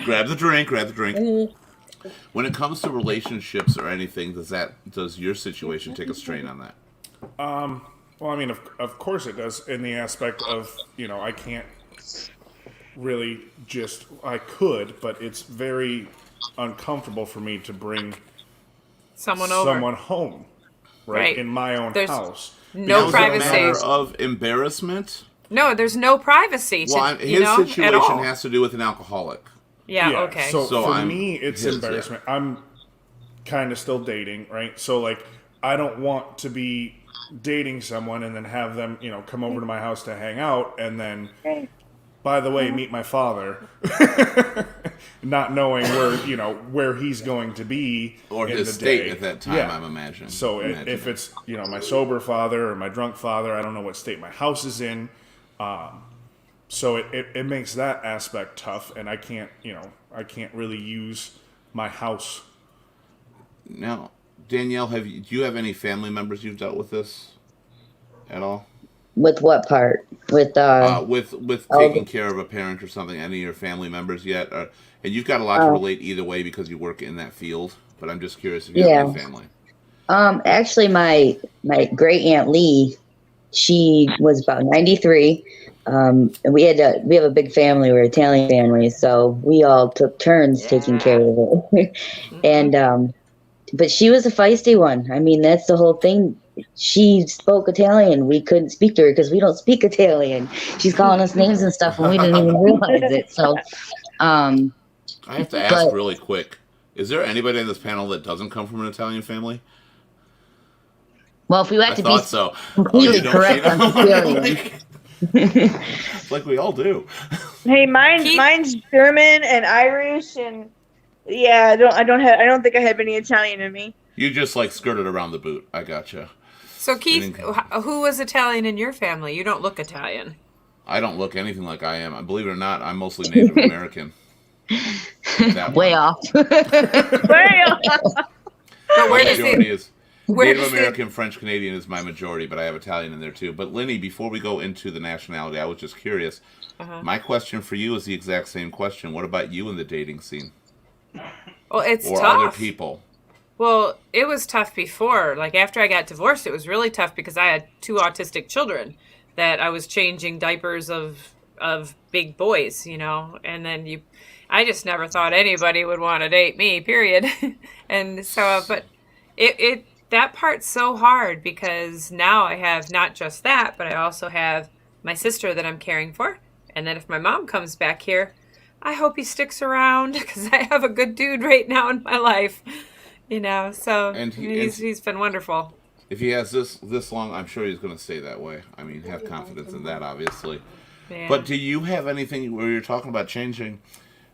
Grab the drink. When it comes to relationships or anything, does your situation take a strain on that? Well, I mean, of course it does, in the aspect of, I can't really I could, but it's very uncomfortable for me to bring Someone over. someone home, Right. in my own There's house. No Is it a privacy. matter of embarrassment? No, there's no privacy. Well, his at situation all. has to do with an alcoholic. Yeah, okay. So for me, it's his, embarrassment. I'm kind of still dating, right? So, like, I don't want to be dating someone and then have them, come over to my house to hang out, and then, by the way, meet my father, not knowing where he's going to be Or in his the state day. at that time, Yeah. I'm imagining. So if it's my sober father or my drunk father, I don't know what state my house is in. So it makes that aspect tough, and I can't really use my house. Now, Danielle, do you have any family members you've dealt with this at all? With what part? With With taking care of a parent or something, any of your family members yet? And you've got a lot to relate either way because you work in that field, but I'm just curious if you have any family. Actually, my great aunt Lee, she was about 93. And we have a big family. We're an Italian family, so we all took turns taking care of her. And but she was a feisty one. I mean, that's the whole thing. She spoke Italian. We couldn't speak to her because we don't speak Italian. She's calling us names and stuff, and we didn't even realize it. So, I have to ask really quick: is there anybody in this panel that doesn't come from an Italian family? well, if we had I to be thought so. completely you don't, correct on Sicilian, like we all do. Hey, mine's German and Irish, and yeah, I don't think I have any Italian in me. You just skirted around the boot. I gotcha. So Keith, who was Italian in your family? You don't look Italian. I don't look anything like I am. Believe it or not, I'm mostly Native American. way off. But where does Majority it? is Where Native does it? American, French Canadian is my majority, but I have Italian in there too. But Lenny, before we go into the nationality, I was just curious. My question for you is the exact same question. What about you in the dating scene Well, it's or tough. other people? Well, it was tough before. Like after I got divorced, it was really tough because I had 2 autistic children that I was changing diapers of big boys, and then I just never thought anybody would want to date me, period. And so, but that part's so hard because now I have not just that, but I also have my sister that I'm caring for. And then if my mom comes back here, I hope he sticks around because I have a good dude right now in my life. So And he's been wonderful. If he has this long, I'm sure he's going to stay that way. I mean, have confidence in that, obviously. Yeah. But do you have anything where you're talking about changing?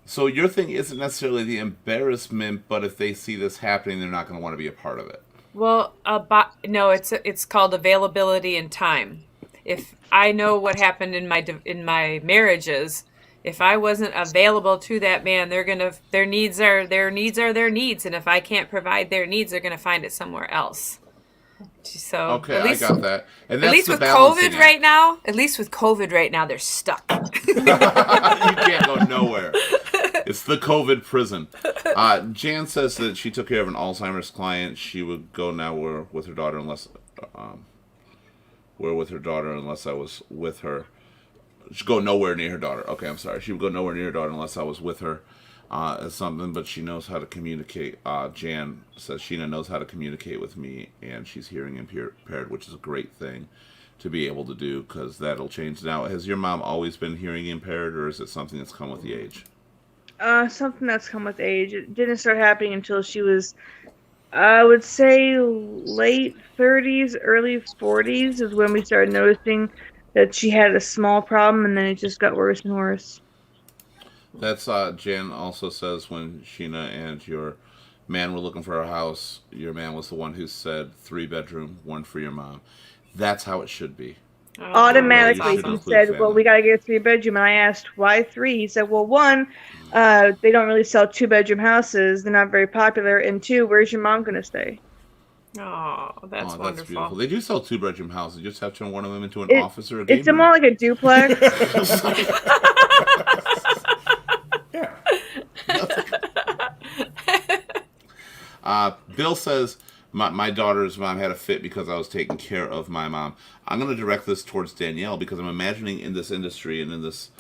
So your thing isn't necessarily the embarrassment, but if they see this happening, they're not going to want to be a part of it. Well, no, it's called availability and time. If I know what happened in my marriages, if I wasn't available to that man, their needs are their needs, and if I can't provide their needs, they're gonna find it somewhere else. So Okay, I got that. And that's At least the with balancing COVID act. right now, they're stuck. You can't go nowhere. It's the COVID prison. Jan says that she took care of an Alzheimer's client. She would go now with her daughter unless I was with her. She'd go nowhere near her daughter. Okay, I'm sorry. She would go nowhere near her daughter unless I was with her. As something, but she knows how to communicate. Jan says Sheena knows how to communicate with me, and she's hearing impaired, which is a great thing to be able to do because that'll change. Now, has your mom always been hearing impaired, or is it something that's come with the age? Something that's come with age. It didn't start happening until she was, I would say, late 30s, early 40s is when we started noticing that she had a small problem, and then it just got worse and worse. That's Jan also says when Sheena and your man were looking for a house, your man was the one who said 3-bedroom, one for your mom. That's how it should be. Automatically, You should he include said, family. well, we got to get a 3-bedroom. And I asked, why 3? He said, well, 1, they don't really sell 2-bedroom houses. They're not very popular. And 2, where's your mom going to stay? Oh, that's wonderful. Beautiful. They do sell 2-bedroom houses. You just have to turn one of them into an office or a game It's more like a duplex. Bill says, my daughter's mom had a fit because I was taking care of my mom. I'm going to direct this towards Danielle because I'm imagining in this industry and in this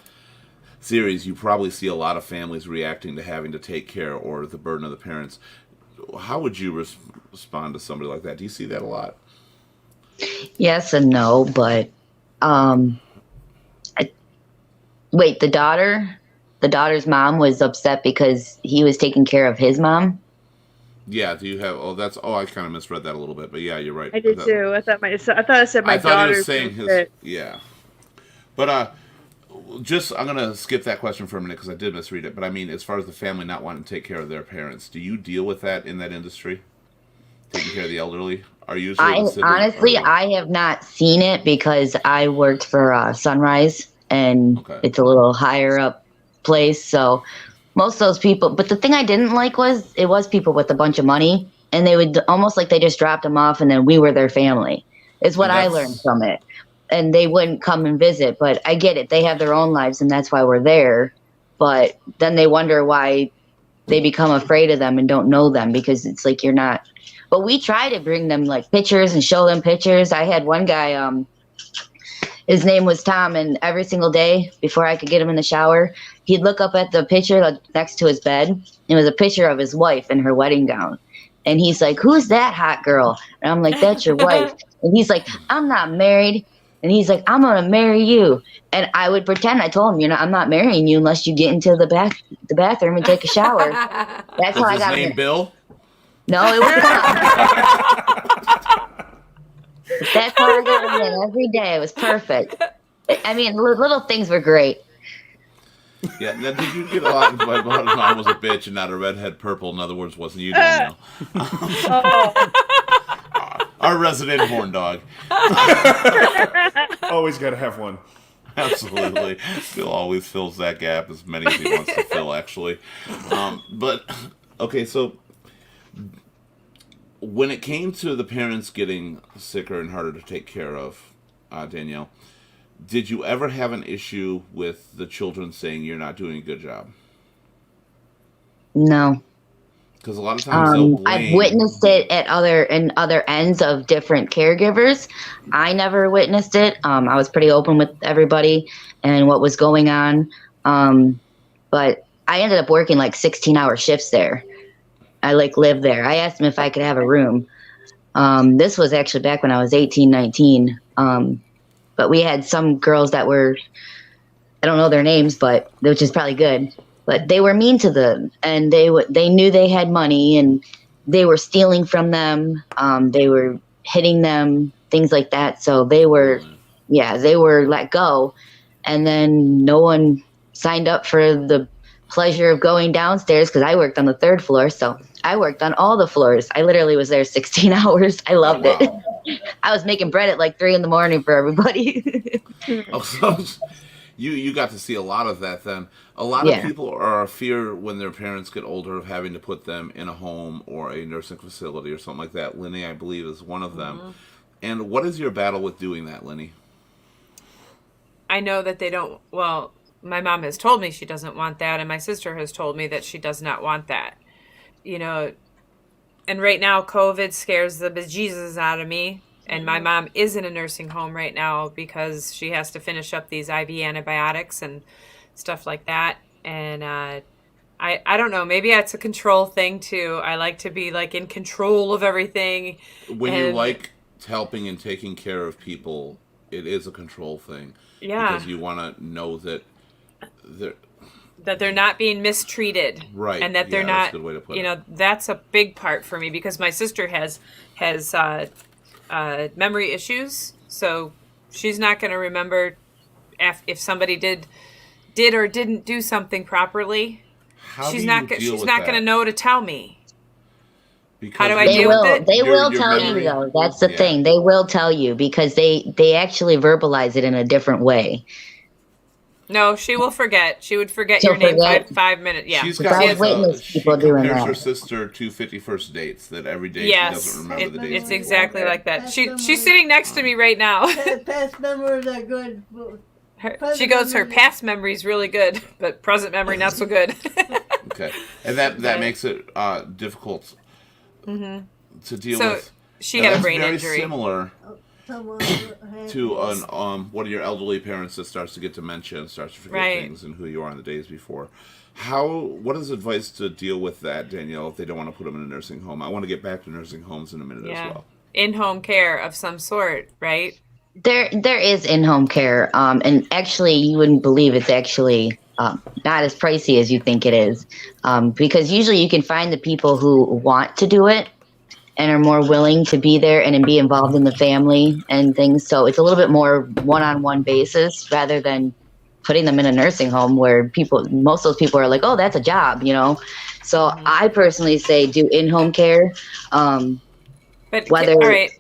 series, you probably see a lot of families reacting to having to take care or the burden of the parents. How would you respond to somebody like that? Do you see that a lot? Yes and no, but wait, the daughter's mom was upset because he was taking care of his mom. Yeah, do you have? I kind of misread that a little bit, but yeah, you're right. I did too. I thought I said my I thought he daughter's was saying his. Yeah, but I'm gonna skip that question for a minute because I did misread it. But I mean, as far as the family not wanting to take care of their parents, do you deal with that in that industry? Taking care of the elderly? Are you usually honestly, I have not seen it because I worked for Sunrise, and It's a little higher up place, so. Most of those people, but the thing I didn't like was it was people with a bunch of money, and they would almost like they just dropped them off, and then we were their family. Is what I learned from it, and they wouldn't come and visit. But I get it; they have their own lives, and that's why we're there. But then they wonder why they become afraid of them and don't know them because it's like you're not. But we try to bring them like pictures and show them pictures. I had one guy. His name was Tom, and every single day before I could get him in the shower, he'd look up at the picture next to his bed. It was a picture of his wife in her wedding gown. And he's like, who's that hot girl? And I'm like, that's your wife. And he's like, I'm not married. And he's like, I'm going to marry you. And I would pretend, I told him, I'm not marrying you unless you get into the bathroom and take a shower. That's how I got his name Bill? No, it was Tom. That's how I got him in every day. It was perfect. I mean, little things were great. Yeah. Now, did you get a lot? My mom was a bitch and not a redhead purple. In other words, wasn't you, Danielle? Our resident horn dog. Always got to have one. Absolutely. Bill always fills that gap as many as he wants to fill, actually. But, okay, so when it came to the parents getting sicker and harder to take care of, Danielle, did you ever have an issue with the children saying you're not doing a good job? No. Because a lot of times they'll blame. I've witnessed it at other ends of different caregivers. I never witnessed it. I was pretty open with everybody and what was going on. But I ended up working like 16-hour shifts there. I lived there. I asked him if I could have a room. This was actually back when I was 18, 19. But we had some girls that were, I don't know their names, but which is probably good. But they were mean to them, and they knew they had money, and they were stealing from them. They were hitting them, things like that. So they were, they were let go. And then no one signed up for the pleasure of going downstairs because I worked on the 3rd floor. So I worked on all the floors. I literally was there 16 hours. I loved it. I was making bread at like 3 a.m. for everybody. Oh, so you got to see a lot of that then. A lot of people are a fear when their parents get older of having to put them in a home or a nursing facility or something like that. Linny, I believe, is one of them. And what is your battle with doing that, Linny? I know that they don't, well, my mom has told me she doesn't want that, and my sister has told me that she does not want that. You know, and right now COVID scares the bejesus out of me. And my mom is in a nursing home right now because she has to finish up these IV antibiotics and stuff like that. And I don't know, maybe it's a control thing too. I like to be like in control of everything. When you like helping and taking care of people, it is a control thing. Yeah. Because you want to know that they're not being mistreated, right? And that they're that's not. a good way to put you it. know, that's a big part for me because my sister has memory issues, so she's not going to remember if somebody did or didn't do something properly. She's not going to know to tell me. Because how do I They deal will. with it? They will your tell memory- you though. That's the thing. They will tell you because they actually verbalize it in a different way. No, she will forget. She would forget She'll your name forget. 5 minutes. Yeah, She's I've got witnessed she people doing compares that. her sister to 51st dates. That every day she yes, doesn't remember the dates. it's exactly like that. She's sitting next to me right now. Past memories are good. She goes, her past memory's really good, but present memory not so good. Okay, and that makes it difficult to deal So, with. she Now, had a that's brain very injury. Similar Someone to one of your elderly parents that starts to get dementia and starts to forget Right. things and who you are in the days before. What is advice to deal with that, Danielle, if they don't want to put them in a nursing home? I want to get back to nursing homes in a minute as well. In-home care of some sort, right? There is in-home care, and actually, you wouldn't believe it's actually not as pricey as you think it is, because usually you can find the people who want to do it and are more willing to be there and be involved in the family and things. So it's a little bit more one-on-one basis rather than putting them in a nursing home where most of those people are like, oh, that's a job, you know? So I personally say do in-home care. But Whether- all right.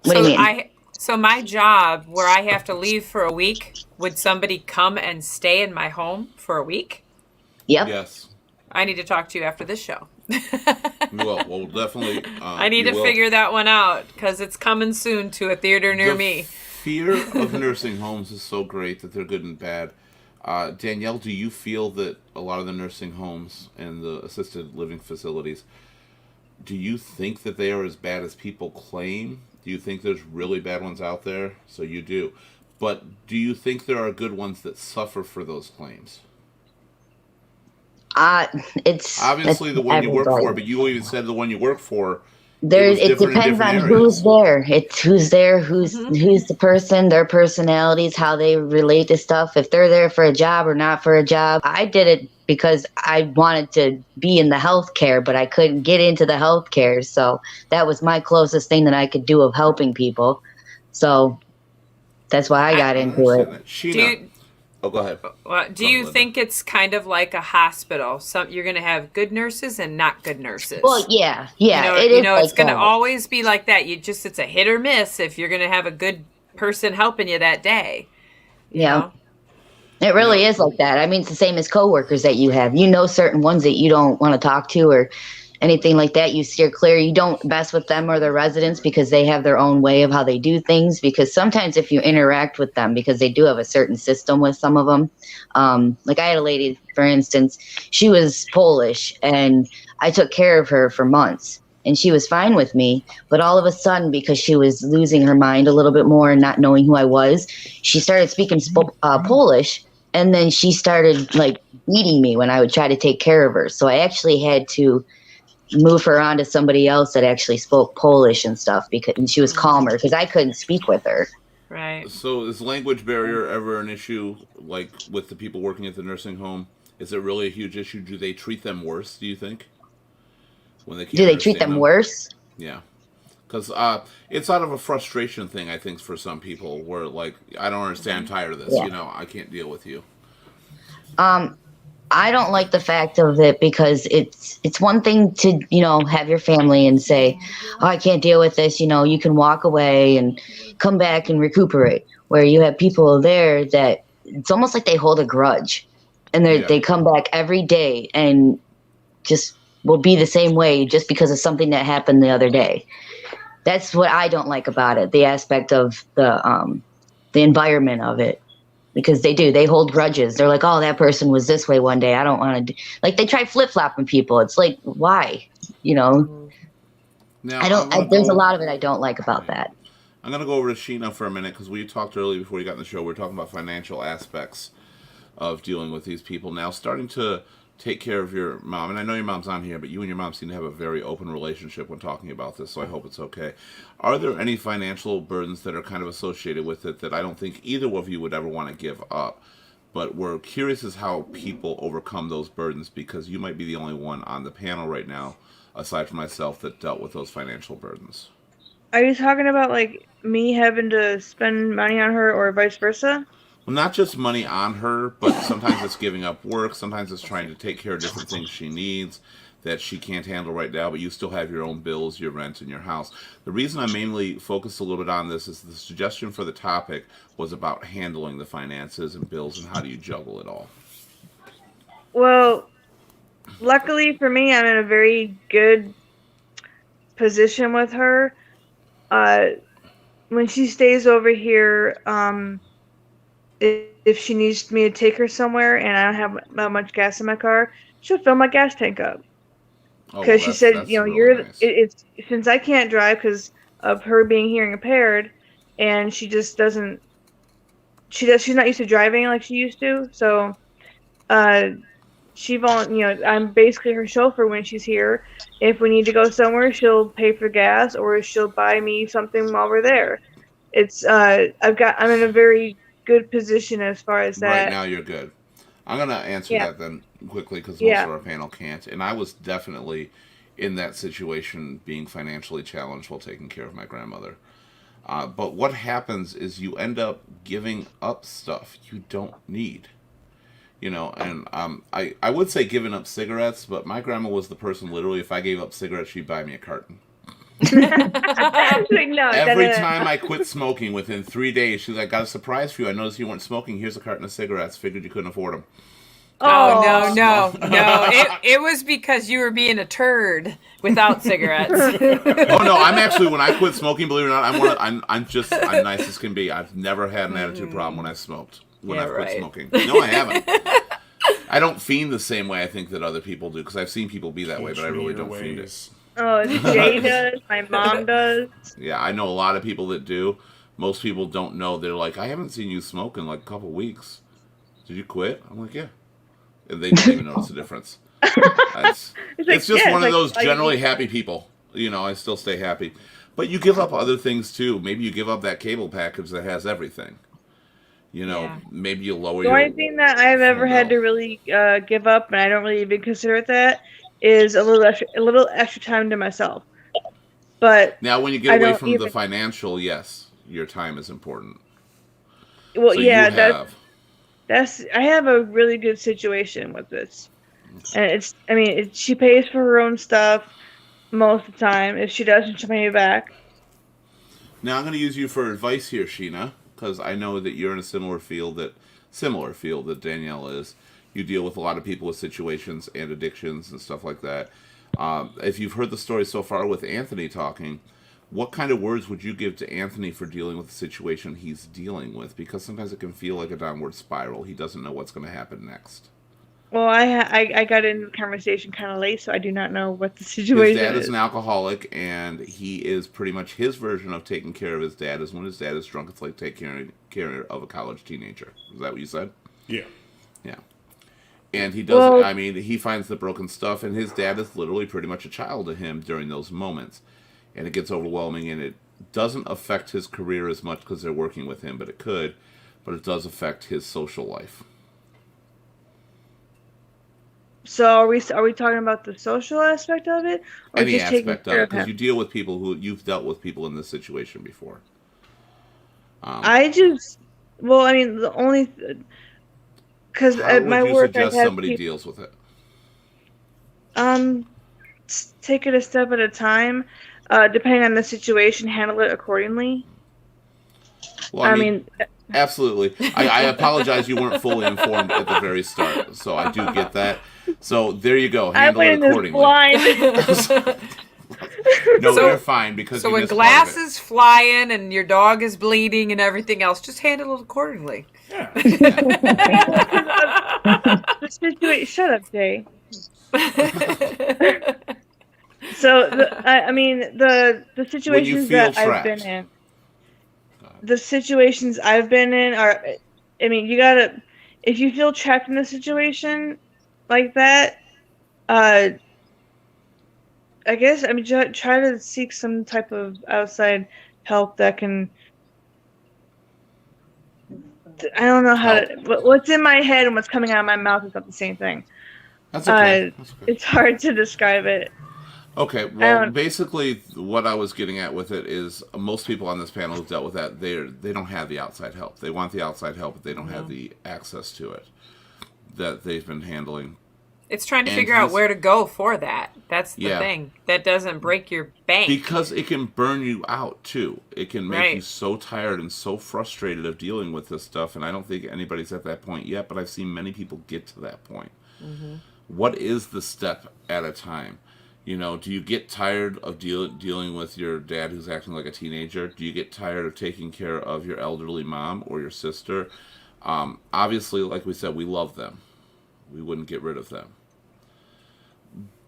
What do you mean? So my job where I have to leave for a week, would somebody come and stay in my home for a week? Yep. Yes. I need to talk to you after this show. We'll definitely. I need to figure that one out because it's coming soon to a theater near the me. Fear of nursing homes is so great that they're good and bad. Danielle, do you feel that a lot of the nursing homes and the assisted living facilities, do you think that they are as bad as people claim? Do you think there's really bad ones out there? So you do. But do you think there are good ones that suffer for those claims? It's Obviously the one you work everybody. for, but you even said the one you work for. It was different in depends on different who's areas. there. It's who's there, who's the person, their personalities, how they relate to stuff. If they're there for a job or not for a job. I did it because I wanted to be in the healthcare, but I couldn't get into the healthcare. So that was my closest thing that I could do of helping people. So that's why I got into it. Sheena. Go ahead. Well, do you think it's kind of like a hospital? You're going to have good nurses and not good nurses. Well, yeah, it you is know, like it's going to that. always be like that. It's a hit or miss if you're going to have a good person helping you that day. you Yeah. know? It really is like that. I mean, it's the same as coworkers that you have. You know, certain ones that you don't want to talk to or anything like that. You steer clear. You don't mess with them or their residents because they have their own way of how they do things. Because sometimes if you interact with them, because they do have a certain system with some of them. Like I had a lady, for instance, she was Polish and I took care of her for months. And she was fine with me, but all of a sudden, because she was losing her mind a little bit more and not knowing who I was, she started speaking Polish, and then she started like beating me when I would try to take care of her. So I actually had to move her on to somebody else that actually spoke Polish and stuff and she was calmer because I couldn't speak with her. Right. So is language barrier ever an issue, like with the people working at the nursing home? Is it really a huge issue? Do they treat them worse, do you think? When they can't Do they treat understand them worse? Yeah. Because it's out of a frustration thing, I think, for some people, where like, I don't understand, I'm tired of this. Yeah. You know, I can't deal with you. I don't like the fact of it because it's one thing to, have your family and say, oh, I can't deal with this. You can walk away and come back and recuperate. Where you have people there that it's almost like they hold a grudge, and they come back every day and just will be the same way just because of something that happened the other day. That's what I don't like about it. The aspect of the environment of it. Because they hold grudges. They're like, oh, that person was this way one day. I don't want to like, they try flip-flopping people. It's like, why? Now, There's a lot of it I don't like about that. I'm going to go over to Sheena for a minute, because we talked earlier before you got in the show. We were talking about financial aspects of dealing with these people. Now, starting to take care of your mom, and I know your mom's on here, but you and your mom seem to have a very open relationship when talking about this, so I hope it's okay. Are there any financial burdens that are kind of associated with it that I don't think either of you would ever want to give up? But we're curious as how people overcome those burdens, because you might be the only one on the panel right now, aside from myself, that dealt with those financial burdens. Are you talking about like me having to spend money on her or vice versa? Well, not just money on her, but sometimes it's giving up work. Sometimes it's trying to take care of different things she needs that she can't handle right now, but you still have your own bills, your rent, and your house. The reason I mainly focused a little bit on this is the suggestion for the topic was about handling the finances and bills and how do you juggle it all. Well, luckily for me, I'm in a very good position with her. When she stays over here, if she needs me to take her somewhere and I don't have that much gas in my car, she'll fill my gas tank up. Because she said, really nice. it's since I can't drive because of her being hearing impaired, and she just doesn't. She's not used to driving like she used to, so I'm basically her chauffeur when she's here. If we need to go somewhere, she'll pay for gas or she'll buy me something while we're there. I'm in a very good position as far as that. Right now you're good. I'm going to answer that then quickly, because most of our panel can't. And I was definitely in that situation, being financially challenged while taking care of my grandmother. But what happens is you end up giving up stuff you don't need. And I would say giving up cigarettes, but my grandma was the person, literally, if I gave up cigarettes, she'd buy me a carton. Every time I quit smoking, within 3 days, she's like, got a surprise for you. I noticed you weren't smoking. Here's a carton of cigarettes. Figured you couldn't afford them. Oh, no. It was because you were being a turd without cigarettes. Oh, no, I'm actually, when I quit smoking, believe it or not, I'm nice as can be. I've never had an attitude problem when I smoked. I've quit smoking. No, I haven't. I don't fiend the same way I think that other people do, because I've seen people be that way, but I really don't fiend it. Oh, Jay does. My mom does. Yeah, I know a lot of people that do. Most people don't know. They're like, I haven't seen you smoke in like a couple weeks. Did you quit? I'm like, yeah. And they didn't even notice the difference. It's just one of those generally happy people. I still stay happy. But you give up other things too. Maybe you give up that cable package that has everything. Maybe you lower your... The only thing that I've ever had to really give up, and I don't really even consider it that, is a little extra time to myself. But now, when you get away from the financial, yes, your time is important. Well, so yeah, I have a really good situation with this, and she pays for her own stuff most of the time. If she doesn't, she'll pay me back. Now, I'm going to use you for advice here, Sheena, because I know that you're in a similar field that Danielle is. You deal with a lot of people with situations and addictions and stuff like that. If you've heard the story so far with Anthony talking, what kind of words would you give to Anthony for dealing with the situation he's dealing with? Because sometimes it can feel like a downward spiral. He doesn't know what's going to happen next. Well, I got into the conversation kind of late, so I do not know what the situation is. His dad is an alcoholic, and he is pretty much his version of taking care of his dad. Is when his dad is drunk, it's like taking care of a college teenager. Is that what you said? Yeah. Yeah. And he doesn't, he finds the broken stuff, and his dad is literally pretty much a child to him during those moments. And it gets overwhelming, and it doesn't affect his career as much because they're working with him, but it could. But it does affect his social life. So are we talking about the social aspect of it, or Any just taking aspect of care it, of because him? you deal with people who you've dealt with people in this situation before. I mean, the only because How at would my you work I've suggest had somebody people, deals with it? take it a step at a time, depending on the situation, handle it accordingly. Well, I mean, absolutely. I apologize you weren't fully informed at the very start, so I do get that. So there you go. I Handle it went in this accordingly. blind. No, So- you're fine because So you when missed glass part of it. is flying and your dog is bleeding and everything else, just handle it accordingly. Yeah. The situation. Shut up, Jay. So I mean the situations feel that I've trapped. been in. The situations I've been in are, I mean, you gotta, if you feel trapped in a situation like that, I guess, I mean, try to seek some type of outside help that can, I don't know how to, what's in my head and what's coming out of my mouth is not the same thing. That's okay. That's okay. It's hard to describe it. Okay, well, basically, what I was getting at with it is most people on this panel who've dealt with that. They don't have the outside help. They want the outside help, but they don't have the access to it that they've been handling. It's trying to And figure out he's- where to go for that. That's the Yeah. thing. That doesn't break your bank. Because it can burn you out too. It can make Right. you so tired and so frustrated of dealing with this stuff. And I don't think anybody's at that point yet, but I've seen many people get to that point. What is the step at a time? You know, do you get tired of dealing with your dad who's acting like a teenager? Do you get tired of taking care of your elderly mom or your sister? Obviously, like we said, we love them. We wouldn't get rid of them.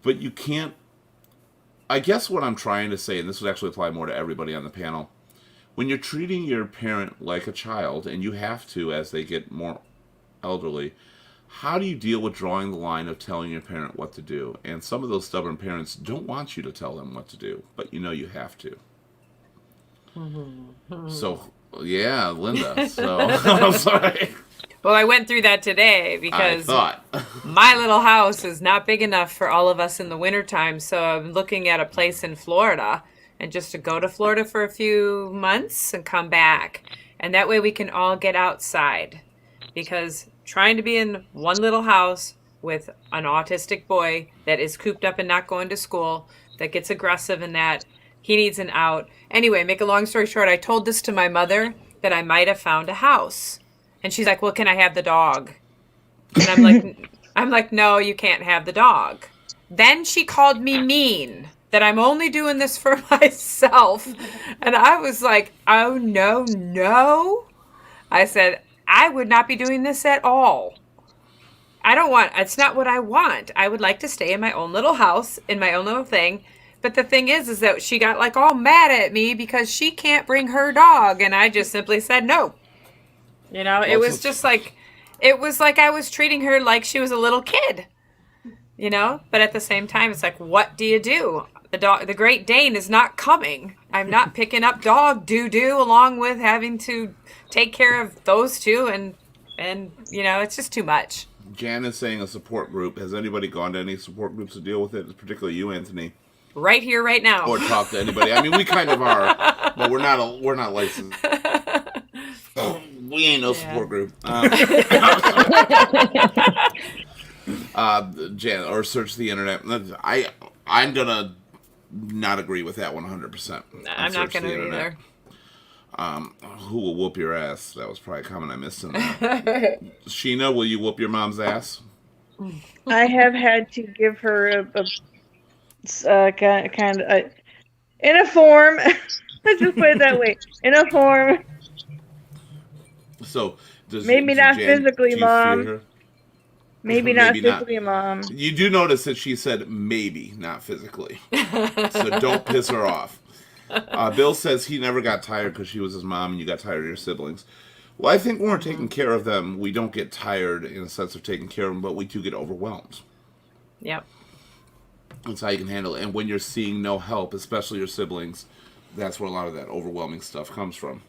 But you can't... I guess what I'm trying to say, and this would actually apply more to everybody on the panel, when you're treating your parent like a child, and you have to as they get more elderly, how do you deal with drawing the line of telling your parent what to do? And some of those stubborn parents don't want you to tell them what to do, but you know you have to. So, yeah, Linda. So, I'm sorry. Well, I went through that today I because thought. my little house is not big enough for all of us in the wintertime. So I'm looking at a place in Florida and just to go to Florida for a few months and come back. And that way we can all get outside. Because trying to be in one little house with an autistic boy that is cooped up and not going to school, that gets aggressive and that he needs an out. Anyway, make a long story short, I told this to my mother that I might have found a house. And she's like, well, can I have the dog? And I'm like, no, you can't have the dog. Then she called me mean, that I'm only doing this for myself. And I was like, oh, no. I said, I would not be doing this at all. It's not what I want. I would like to stay in my own little house, in my own little thing. But the thing is that she got like all mad at me because she can't bring her dog. And I just simply said no. You know, it was just like, it was like I was treating her like she was a little kid, you know, but at the same time, it's like, what do you do? The Great Dane is not coming. I'm not picking up dog doo-doo along with having to take care of those two. And you know, it's just too much. Jan is saying a support group. Has anybody gone to any support groups to deal with it? Particularly you, Anthony. Right here, right now. Or talk to anybody. I mean, we kind of are, but we're not licensed. We ain't no support group. Jan, or search the internet. I'm gonna not agree with that 100%. I'm not gonna either. Who will whoop your ass? That was probably a comment I missed in there. Sheena, will you whoop your mom's ass? I have had to give her a kind of in a form. Let's just put it that way. In a form. So maybe not physically, do you Mom. fear her? Maybe not physically, Mom. You do notice that she said maybe, not physically. So don't piss her off. Bill says he never got tired because she was his mom and you got tired of your siblings. Well, I think when we're taking care of them, we don't get tired in a sense of taking care of them, but we do get overwhelmed. Yep. That's how you can handle it. And when you're seeing no help, especially your siblings, that's where a lot of that overwhelming stuff comes from.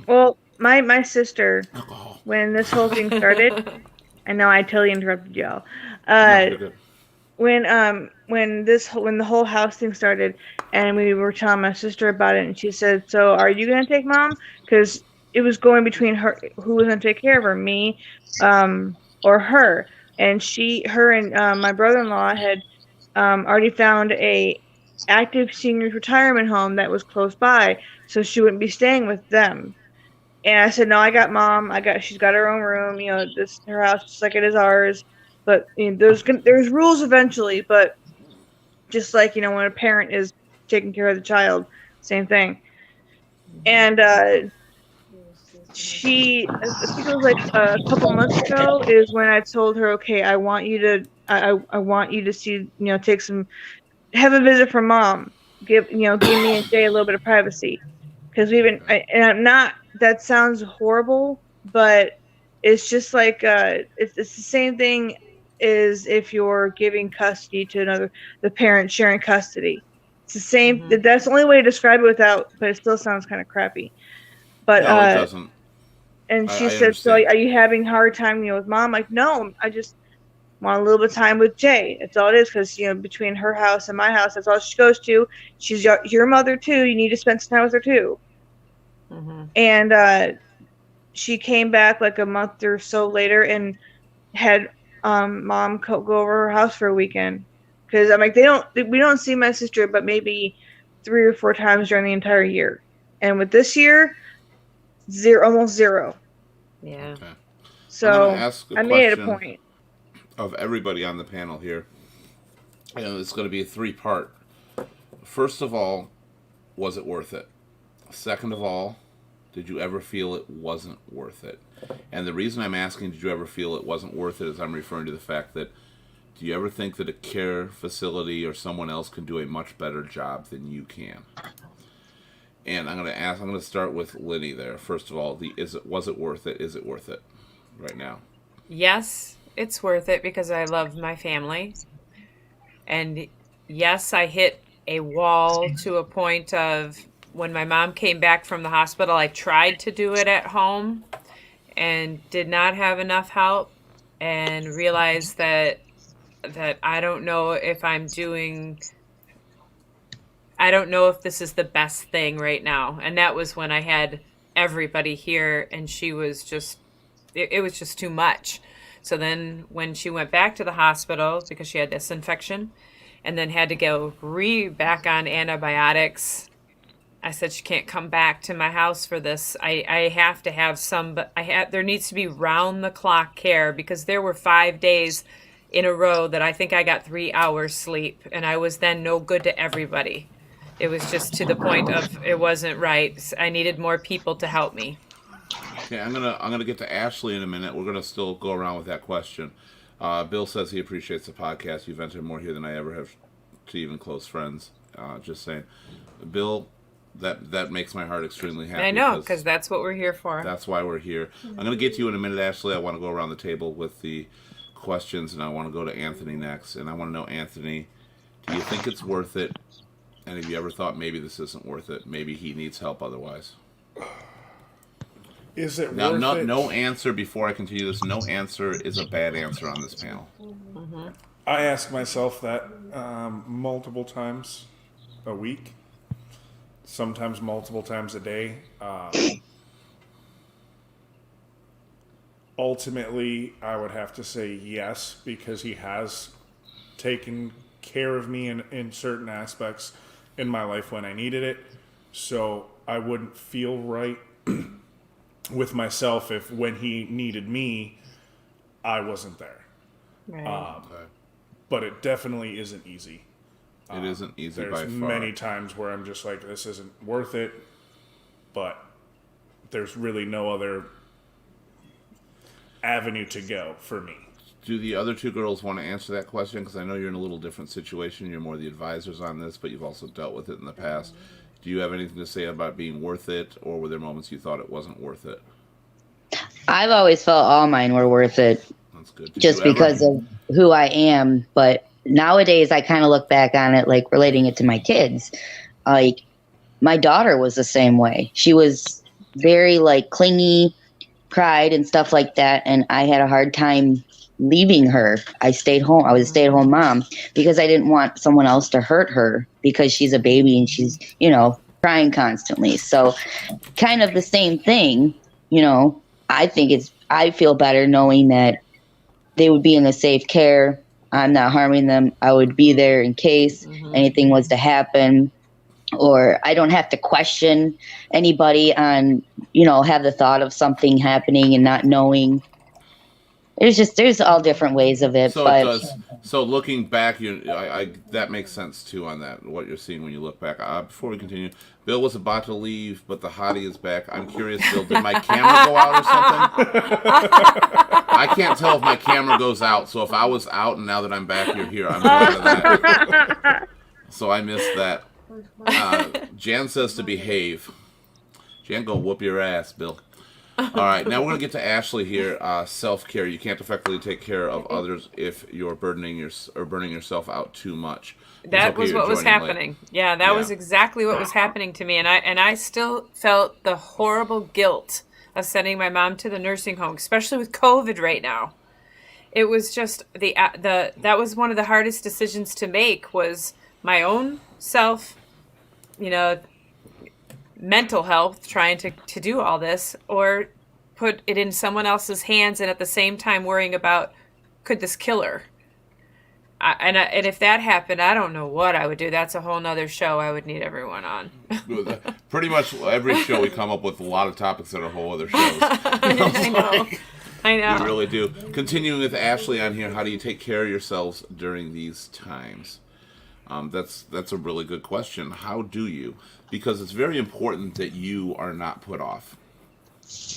Well, my sister, Alcohol. when this whole thing started, I know I totally interrupted y'all. No, you're good. When the whole house thing started, and we were telling my sister about it, and she said, "So are you gonna take mom?" Because it was going between her, who was gonna take care of her, me, or her. And her and my brother-in-law had already found a active seniors retirement home that was close by, so she wouldn't be staying with them. And I said, "No, I got mom. She's got her own room. This her house just like it is ours. But there's rules eventually. But just like when a parent is taking care of the child, same thing." And I think it was like a couple months ago is when I told her, "Okay, I want you to see, have a visit from mom. Give me and Jay a little bit of privacy." Because and I'm not, that sounds horrible, but it's just like, it's the same thing as if you're giving custody to the parent sharing custody. It's the same, that's the only way to describe it but it still sounds kind of crappy. But, No, it doesn't. and she I said, "So understand. are you having a hard time, with mom?" Like, no, I just want a little bit of time with Jay. That's all it is. Because, between her house and my house, that's all she goes to. She's your mother too. You need to spend some time with her too. And she came back like a month or so later and had mom go over her house for a weekend. Because I'm like, we don't see my sister but maybe 3 or 4 times during the entire year. And with this year, almost zero. Yeah. Okay. So I'm gonna ask a I made it a question point. of everybody on the panel here. It's going to be a 3-part. First of all, was it worth it? Second of all, did you ever feel it wasn't worth it? And the reason I'm asking, did you ever feel it wasn't worth it, is I'm referring to the fact that, do you ever think that a care facility or someone else can do a much better job than you can? And I'm going to start with Linny there. First of all, was it worth it? Is it worth it right now? Yes, it's worth it because I love my family. And yes, I hit a wall to a point of when my mom came back from the hospital, I tried to do it at home and did not have enough help and realized that I don't know if I don't know if this is the best thing right now. And that was when I had everybody here and she was just, it was just too much. So then when she went back to the hospital because she had this infection and then had to go back on antibiotics, I said, she can't come back to my house for this. I have to have there needs to be round the clock care because there were 5 days in a row that I think I got 3 hours sleep and I was then no good to everybody. It was just to the point of it wasn't right. I needed more people to help me. Okay, I'm gonna get to Ashley in a minute. We're gonna still go around with that question. Bill says he appreciates the podcast. You've vented more here than I ever have to even close friends. Just saying, Bill, that makes my heart extremely happy. I know, because that's what we're here for. That's why we're here. I'm gonna get to you in a minute, Ashley. I want to go around the table with the questions, and I want to go to Anthony next. And I want to know, Anthony, do you think it's worth it? And have you ever thought maybe this isn't worth it? Maybe he needs help otherwise. Is it Now, worth it? no answer before I continue this. No answer is a bad answer on this panel. I ask myself that multiple times a week, sometimes multiple times a day. Ultimately, I would have to say yes, because he has taken care of me in certain aspects in my life when I needed it. So I wouldn't feel right with myself if when he needed me, I wasn't there. Right. But it definitely isn't easy. It isn't easy by There's far. many times where I'm just like, this isn't worth it, but there's really no other avenue to go for me. Do the other two girls want to answer that question? Because I know you're in a little different situation. You're more the advisors on this, but you've also dealt with it in the past. Do you have anything to say about being worth it, or were there moments you thought it wasn't worth it? I've always felt all mine were worth it That's good. just because of who I am. But nowadays, I kind of look back on it, like relating it to my kids. Like, my daughter was the same way. She was very, like, clingy, cried and stuff like that. And I had a hard time leaving her. I stayed home. I was a stay-at-home mom because I didn't want someone else to hurt her because she's a baby and she's, crying constantly. So kind of the same thing, I feel better knowing that they would be in a safe care. I'm not harming them. I would be there in case anything was to happen, or I don't have to question anybody on, have the thought of something happening and not knowing. There's all different ways of it. So but it does. So looking back, that makes sense too on that, what you're seeing when you look back. Before we continue, Bill was about to leave, but the hottie is back. I'm curious, Bill, did my camera go out or something? I can't tell if my camera goes out, so if I was out and now that I'm back, you're here. I'm glad of that. So I missed that. Jan says to behave. Jan, go whoop your ass, Bill. All right, now we're going to get to Ashley here. Self-care. You can't effectively take care of others if you're burning yourself out too much. That was what was happening. Yeah, that was exactly what was happening to me, and I still felt the horrible guilt of sending my mom to the nursing home, especially with COVID right now. It was just that was one of the hardest decisions to make, was my own self, mental health, trying to do all this, or put it in someone else's hands, and at the same time worrying about, could this kill her? And if that happened, I don't know what I would do. That's a whole nother show I would need everyone on. Pretty much every show we come up with a lot of topics that are whole other shows. I know. We really do. Continuing with Ashley on here, how do you take care of yourselves during these times? That's a really good question. How do you? Because it's very important that you are not put off.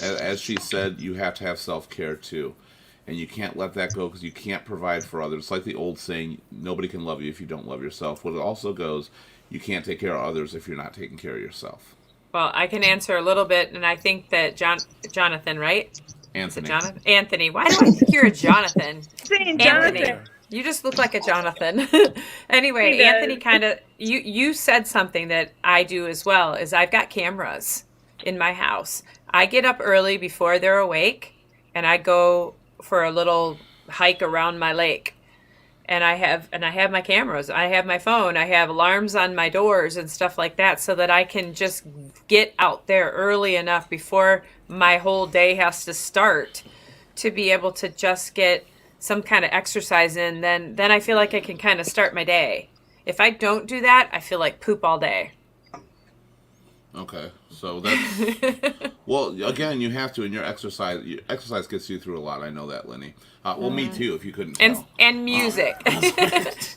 As she said, you have to have self-care too. And you can't let that go because you can't provide for others. It's like the old saying, nobody can love you if you don't love yourself. Well, it also goes, you can't take care of others if you're not taking care of yourself. Well, I can answer a little bit, and I think that Jonathan, right? Anthony. Anthony. Why do I think you're a Jonathan? Saying Anthony. Jonathan. You just look like a Jonathan. Anyway, He does. Anthony kind of, you said something that I do as well, is I've got cameras in my house. I get up early before they're awake, and I go for a little hike around my lake. And I have my cameras. I have my phone. I have alarms on my doors and stuff like that, so that I can just get out there early enough before my whole day has to start to be able to just get some kind of exercise in. Then I feel like I can kind of start my day. If I don't do that, I feel like poop all day. Okay, so that's well. Again, you have to in your exercise. Exercise gets you through a lot. I know that, Lenny. Well, me too. If you couldn't tell. And music,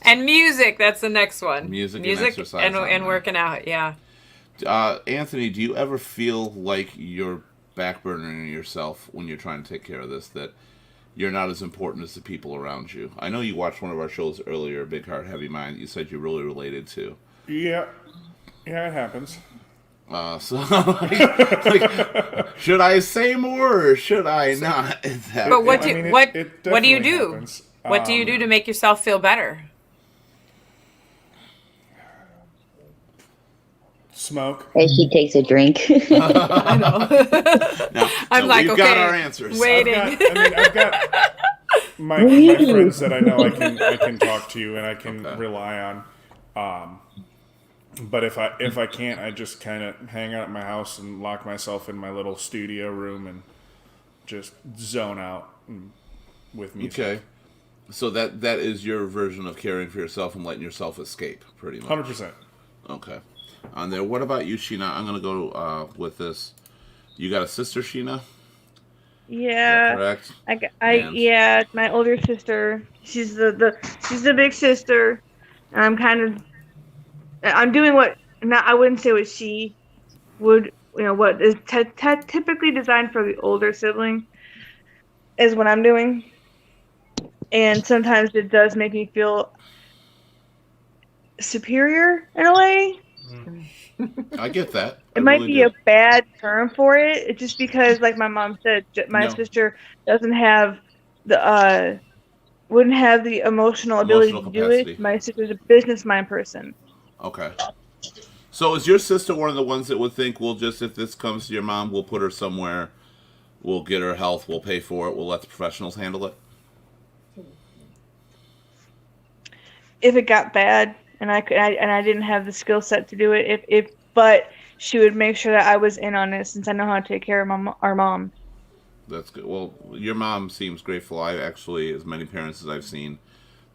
and music. That's the next one. Music and exercise and working out. Yeah. Anthony, do you ever feel like you're backburnering yourself when you're trying to take care of this? That you're not as important as the people around you. I know you watched one of our shows earlier, Big Heart, Heavy Mind. You said you really related to. Yeah, it happens. So, should I say more or should I not? But what do what do you definitely do? happens. What do you do to make yourself feel better? Smoke. as she takes a drink. I know. No, I'm like, we've okay, got our answers. waiting. I've got my friends that I know I can talk to and I can rely on. But if I can't, I just kind of hang out at my house and lock myself in my little studio room and just zone out with music. Okay. So that is your version of caring for yourself and letting yourself escape, pretty much. 100%. Okay. On there. What about you, Sheena? I'm going to go with this. You got a sister, Sheena? Yeah. Correct. Yeah, my older sister. She's the big sister. And I'm doing what, not, I wouldn't say what she would, what is typically designed for the older sibling is what I'm doing. And sometimes it does make me feel superior in a way. I get that. It might be a bad term for it. It's just because, like my mom said, my sister doesn't have wouldn't have the emotional ability to do it. My sister's a business mind person. Okay. So is your sister one of the ones that would think, well, just if this comes to your mom, we'll put her somewhere We'll get her health. We'll pay for it. We'll let the professionals handle it. If it got bad and I didn't have the skill set to do it, but she would make sure that I was in on it since I know how to take care of our mom. That's good. Well, your mom seems grateful. I actually, as many parents as I've seen,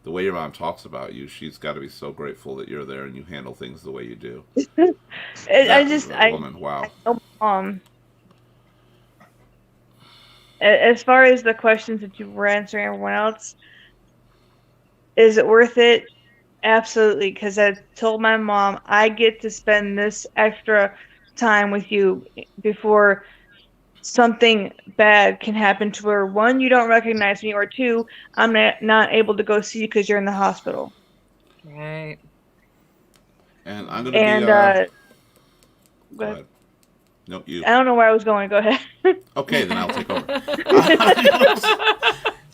the way your mom talks about you, she's got to be so grateful that you're there and you handle things the way you do. That woman, wow. I know mom. As far as the questions that you were answering, everyone else, is it worth it? Absolutely, because I told my mom I get to spend this extra time with you before something bad can happen to her. One, you don't recognize me, or two, I'm not able to go see you because you're in the hospital. Right. And I'm going to go ahead. No, you. I don't know where I was going. Go ahead. Okay, then I'll take over.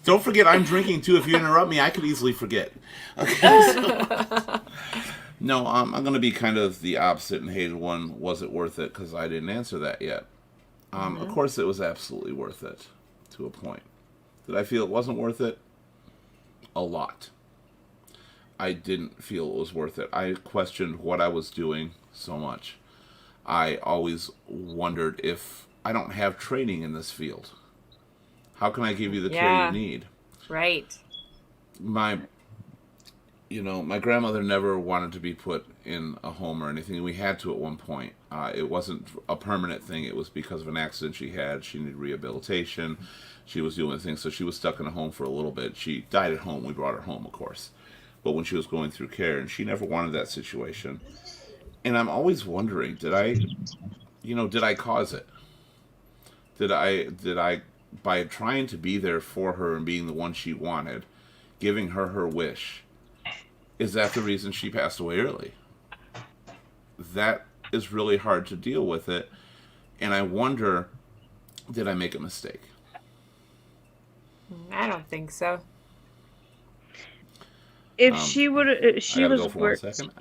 Don't forget, I'm drinking too. If you interrupt me, I could easily forget. Okay. No, I'm going to be kind of the opposite and hated one. Was it worth it? Because I didn't answer that yet. Of course, it was absolutely worth it to a point. Did I feel it wasn't worth it? A lot. I didn't feel it was worth it. I questioned what I was doing so much. I always wondered if I don't have training in this field. How can I give you the care you need? Right. My grandmother never wanted to be put in a home or anything. We had to at one point. It wasn't a permanent thing. It was because of an accident she had. She needed rehabilitation. She was doing things, so she was stuck in a home for a little bit. She died at home. We brought her home, of course. But when she was going through care, and she never wanted that situation. And I'm always wondering, did I cause it? Did I, by trying to be there for her and being the one she wanted, giving her her wish, is that the reason she passed away early? That is really hard to deal with it. And I wonder, did I make a mistake? I don't think so. If she would, she I gotta was go for 1 second.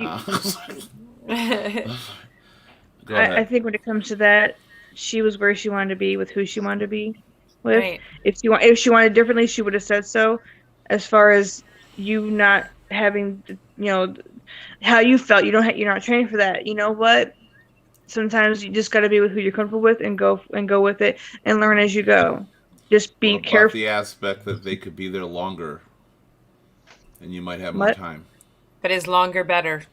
Go ahead. I think when it comes to that, she was where she wanted to be with who she wanted to be with. Right. If she wanted differently, she would have said so. As far as you not having, how you felt, you're not trained for that. You know what? Sometimes you just got to be with who you're comfortable with and go with it and learn as you go. Just be careful. The aspect that they could be there longer, and you might have more time. But is longer better?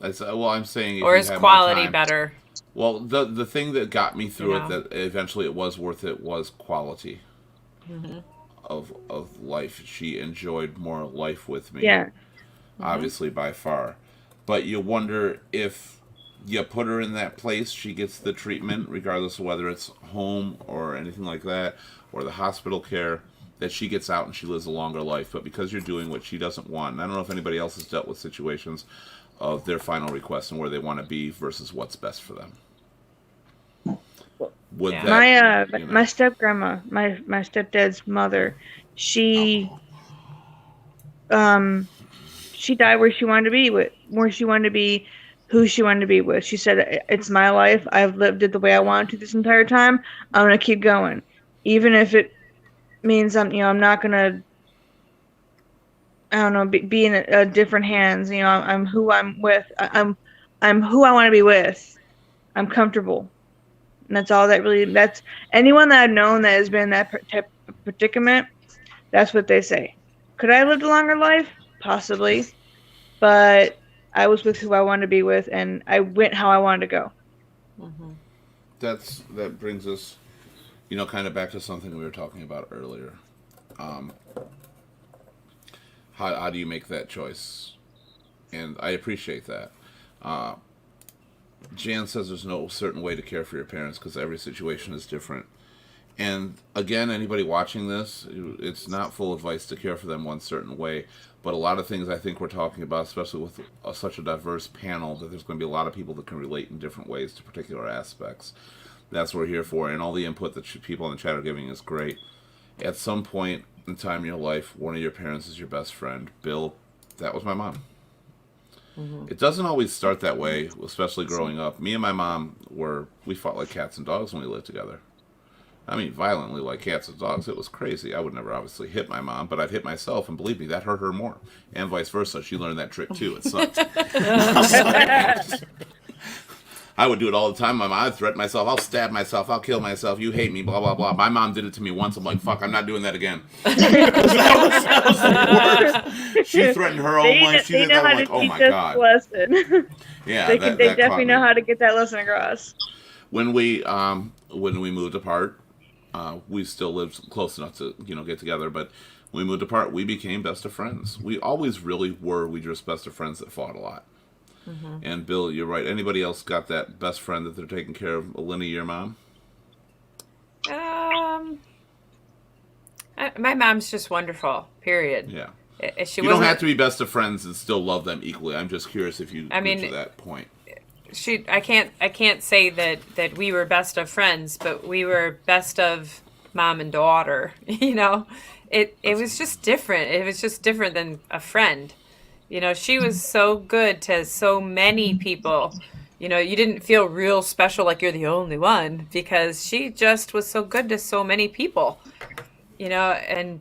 I'm saying, or is quality better? Well, the thing that got me through it, that eventually it was worth it, was quality of life. She enjoyed more life with me. Yeah. Obviously, by far. But you wonder if you put her in that place, she gets the treatment, regardless of whether it's home or anything like that, or the hospital care, that she gets out and she lives a longer life. But because you're doing what she doesn't want, and I don't know if anybody else has dealt with situations of their final request and where they want to be versus what's best for them. My step grandma, my stepdad's mother, she died where she wanted to be who she wanted to be with. She said, "It's my life. I've lived it the way I wanted to this entire time. I'm gonna keep going, even if it means I'm not gonna." I don't know, be in a different hands. I'm who I'm with. I'm who I want to be with. I'm comfortable. And that's all that's anyone that I've known that has been in that type of predicament, that's what they say. Could I have lived a longer life? Possibly. But I was with who I wanted to be with, and I went how I wanted to go. Mm-hmm. That brings us, kind of back to something we were talking about earlier. How do you make that choice? And I appreciate that. Jan says there's no certain way to care for your parents because every situation is different. And again, anybody watching this, it's not full advice to care for them one certain way. But a lot of things I think we're talking about, especially with such a diverse panel, that there's going to be a lot of people that can relate in different ways to particular aspects. That's what we're here for. And all the input that people in the chat are giving is great. At some point in time in your life, one of your parents is your best friend. Bill, that was my mom. Mm-hmm. It doesn't always start that way, especially growing up. Me and my mom we fought like cats and dogs when we lived together. I mean, violently like cats and dogs. It was crazy. I would never obviously hit my mom, but I'd hit myself, and believe me, that hurt her more. And vice versa. She learned that trick too. It sucked. I would do it all the time. My mom, I'd threaten myself. I'll stab myself. I'll kill myself. You hate me, blah, blah, blah. My mom did it to me once. I'm like, fuck, I'm not doing that again. that was the worst. She threatened her own life. She did that. I'm like, oh my God. Lesson. Yeah, they that definitely know caught me. how to get that lesson across. When we moved apart, we still lived close enough to get together. But when we moved apart, we became best of friends. We always really were. We just best of friends that fought a lot. Mm-hmm. And Bill, you're right. Anybody else got that best friend that they're taking care of? Eleni, your mom? My mom's just wonderful. Period. Yeah. She you don't have to be best of friends and still love them equally. I'm just curious if you get to that point. I can't say that we were best of friends, but we were best of mom and daughter. It was just different. It was just different than a friend. She was so good to so many people. You didn't feel real special like you're the only one because she just was so good to so many people. And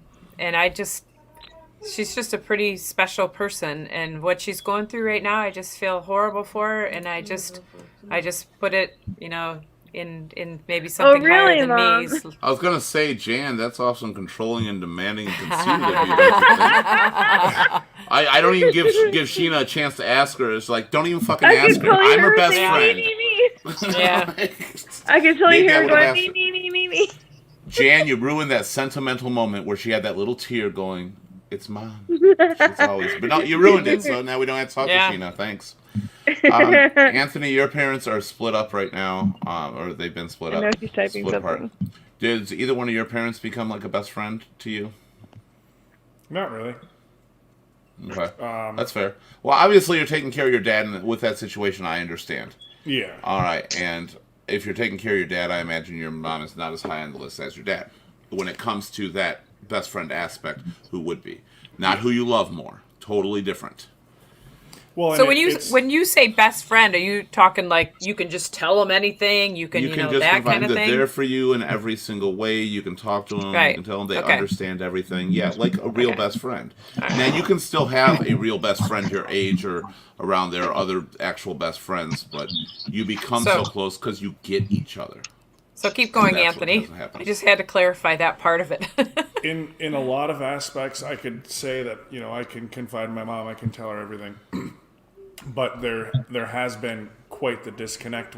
she's just a pretty special person, and what she's going through right now, I just feel horrible for her, and I just put it, in maybe something higher than Mom? me. I was gonna say, Jan, that's awesome, controlling and demanding and conceited of you. I don't even give Sheena a chance to ask her. It's like, don't even fucking ask her. I'm her best friend. Yeah. I can totally Maybe I hear her would've going, asked me. Jan, you ruined that sentimental moment where she had that little tear going, it's Mom. It's always. But no, you ruined it, so now we don't have to talk to Sheena. Thanks. Anthony, your parents are split up right now, or they've been split up. I know she's typing split something. apart. Did either one of your parents become like a best friend to you? Not really. Okay, that's fair. Well, obviously you're taking care of your dad, and with that situation, I understand. Yeah. All right, and if you're taking care of your dad, I imagine your mom is not as high on the list as your dad. When it comes to that best friend aspect, who would be? Not who you love more. Totally different. Well, So when you say best friend, are you talking like you can just tell them anything? You can just that kind of they're thing? there for you in every single way. You can talk to them. Right. You can tell them they Okay. understand everything. Yeah, like a real Okay. best friend. Now, you can still have a real best friend your age or around there, other actual best friends, but you become so close because you get each other. So keep going, That's what Anthony. doesn't happen. I just had to clarify that part of it. in a lot of aspects, I could say that I can confide in my mom. I can tell her everything. But there has been quite the disconnect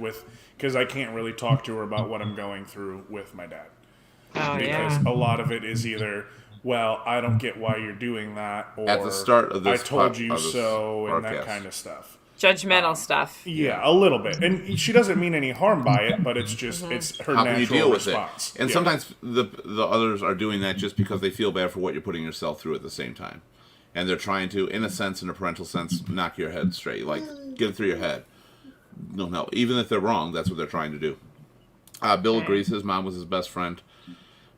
because I can't really talk to her about what I'm going through with my dad. Oh, Because a lot of it is either, well, I don't get why you're doing that, or At the start of this I told pod- you of this so, and that broadcast. kind of stuff. Judgmental stuff. Yeah, a little bit. And she doesn't mean any harm by it, but it's just, it's her How can you natural deal with response. it? And Yeah. sometimes the others are doing that just because they feel bad for what you're putting yourself through at the same time. And they're trying to, in a sense, in a parental sense, knock your head straight. Like, get it through your head. No. Even if they're wrong, that's what they're trying to do. Bill agrees his mom was his best friend.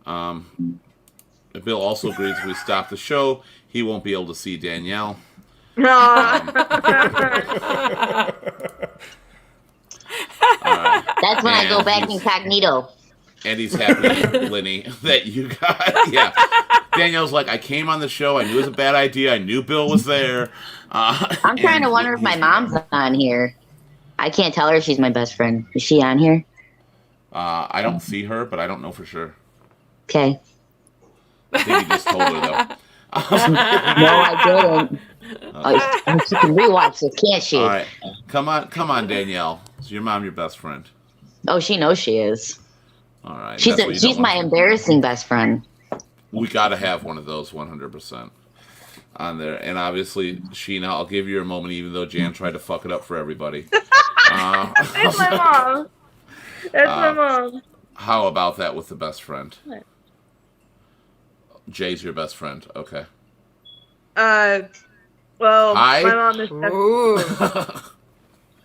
Bill also agrees if we stop the show, he won't be able to see Danielle. That's when I go And back he's- incognito. And he's happy, Lenny, that you got. Yeah. Danielle's like, I came on the show. I knew it was a bad idea. I knew Bill was there. I'm trying to wonder if my he's- mom's on here. I can't tell her she's my best friend. Is she on here? I don't see her, but I don't know for sure. Okay. I think you just told her, though. No, I didn't. Oh, she can rewatch this, can't she? All right. Come on, Danielle. Is your mom your best friend? Oh, she knows she is. All right. She's that's what you she's don't my want. embarrassing best friend. We got to have one of those 100% on there. And obviously, Sheena, I'll give you a moment, even though Jan tried to fuck it up for everybody. That's my mom. That's my mom. How about that with the best friend? What? Jay's your best friend. Okay. Well, Hi. my mom is. Ooh,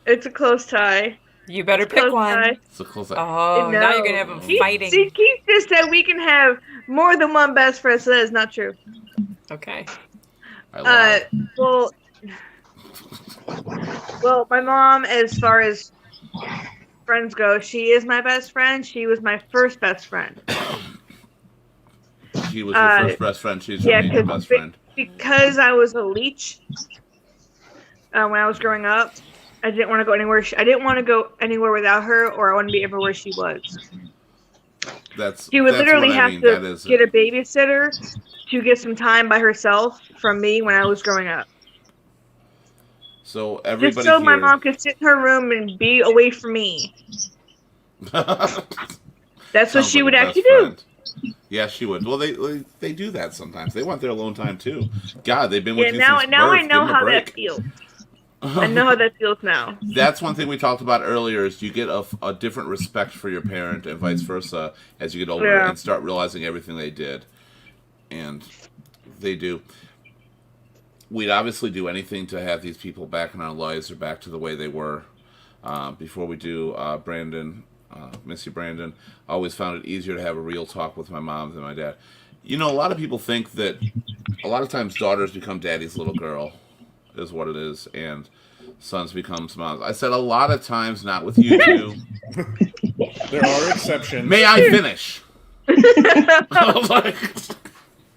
It's a close tie. you better pick Close one. tie. So close. Oh, No. now you're gonna have them fighting. See, Keith just said we can have more than one best friend, so that is not true. Okay. I lied. Well, my mom, as far as friends go, she is my best friend. She was my first best friend. she was your first best friend. She's your Yeah, major best friend. because I was a leech when I was growing up. I didn't want to go anywhere. I didn't want to go anywhere without her, or I want to be everywhere she was. She would literally have to get a babysitter to get some time by herself from me when I was growing up. So everybody Just so my here- mom could sit in her room and be away from me. That's what Sounds she like would a actually best do. friend. Yeah, she would. Well, they do that sometimes. They want their alone time too. God, they've been with Yeah, you now since now birth. I know Give 'em a how that break. feels. I know how that feels now. That's one thing we talked about earlier is you get a different respect for your parent and vice versa as you get older Yeah. and start realizing everything they did. And they do. We'd obviously do anything to have these people back in our lives or back to the way they were. Before we do, Brandon, miss you, Brandon, I always found it easier to have a real talk with my mom than my dad. You know, a lot of people think that a lot of times daughters become daddy's little girl, is what it is, and sons become moms. I said a lot of times, not with you two. There are exceptions. May I finish? I was like,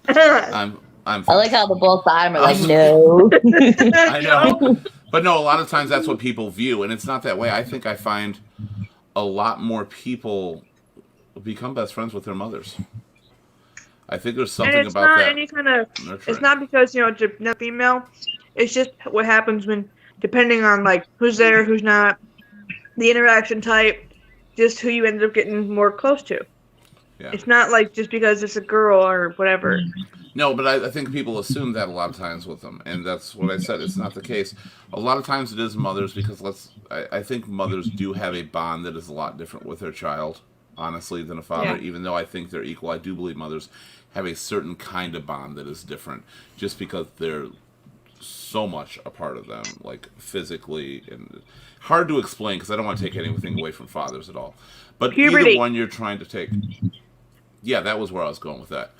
I'm I like how the both bottom are like, no. I know. But no, a lot of times that's what people view, and it's not that way. I think I find a lot more people become best friends with their mothers. I think there's And something it's about not that. any kind of. nurturing. It's not because not female. It's just what happens when, depending on like who's there, who's not, the interaction type, just who you end up getting more close to. Yeah. It's not like just because it's a girl or whatever. No, but I think people assume that a lot of times with them, and that's what I said. It's not the case. A lot of times it is mothers because I think mothers do have a bond that is a lot different with their child, honestly, than a father. Yeah. Even though I think they're equal, I do believe mothers have a certain kind of bond that is different, just because they're so much a part of them, like physically, and hard to explain because I don't want to take anything away from fathers at all. But Puberty. either one you're trying to take. Yeah, that was where I was going with that.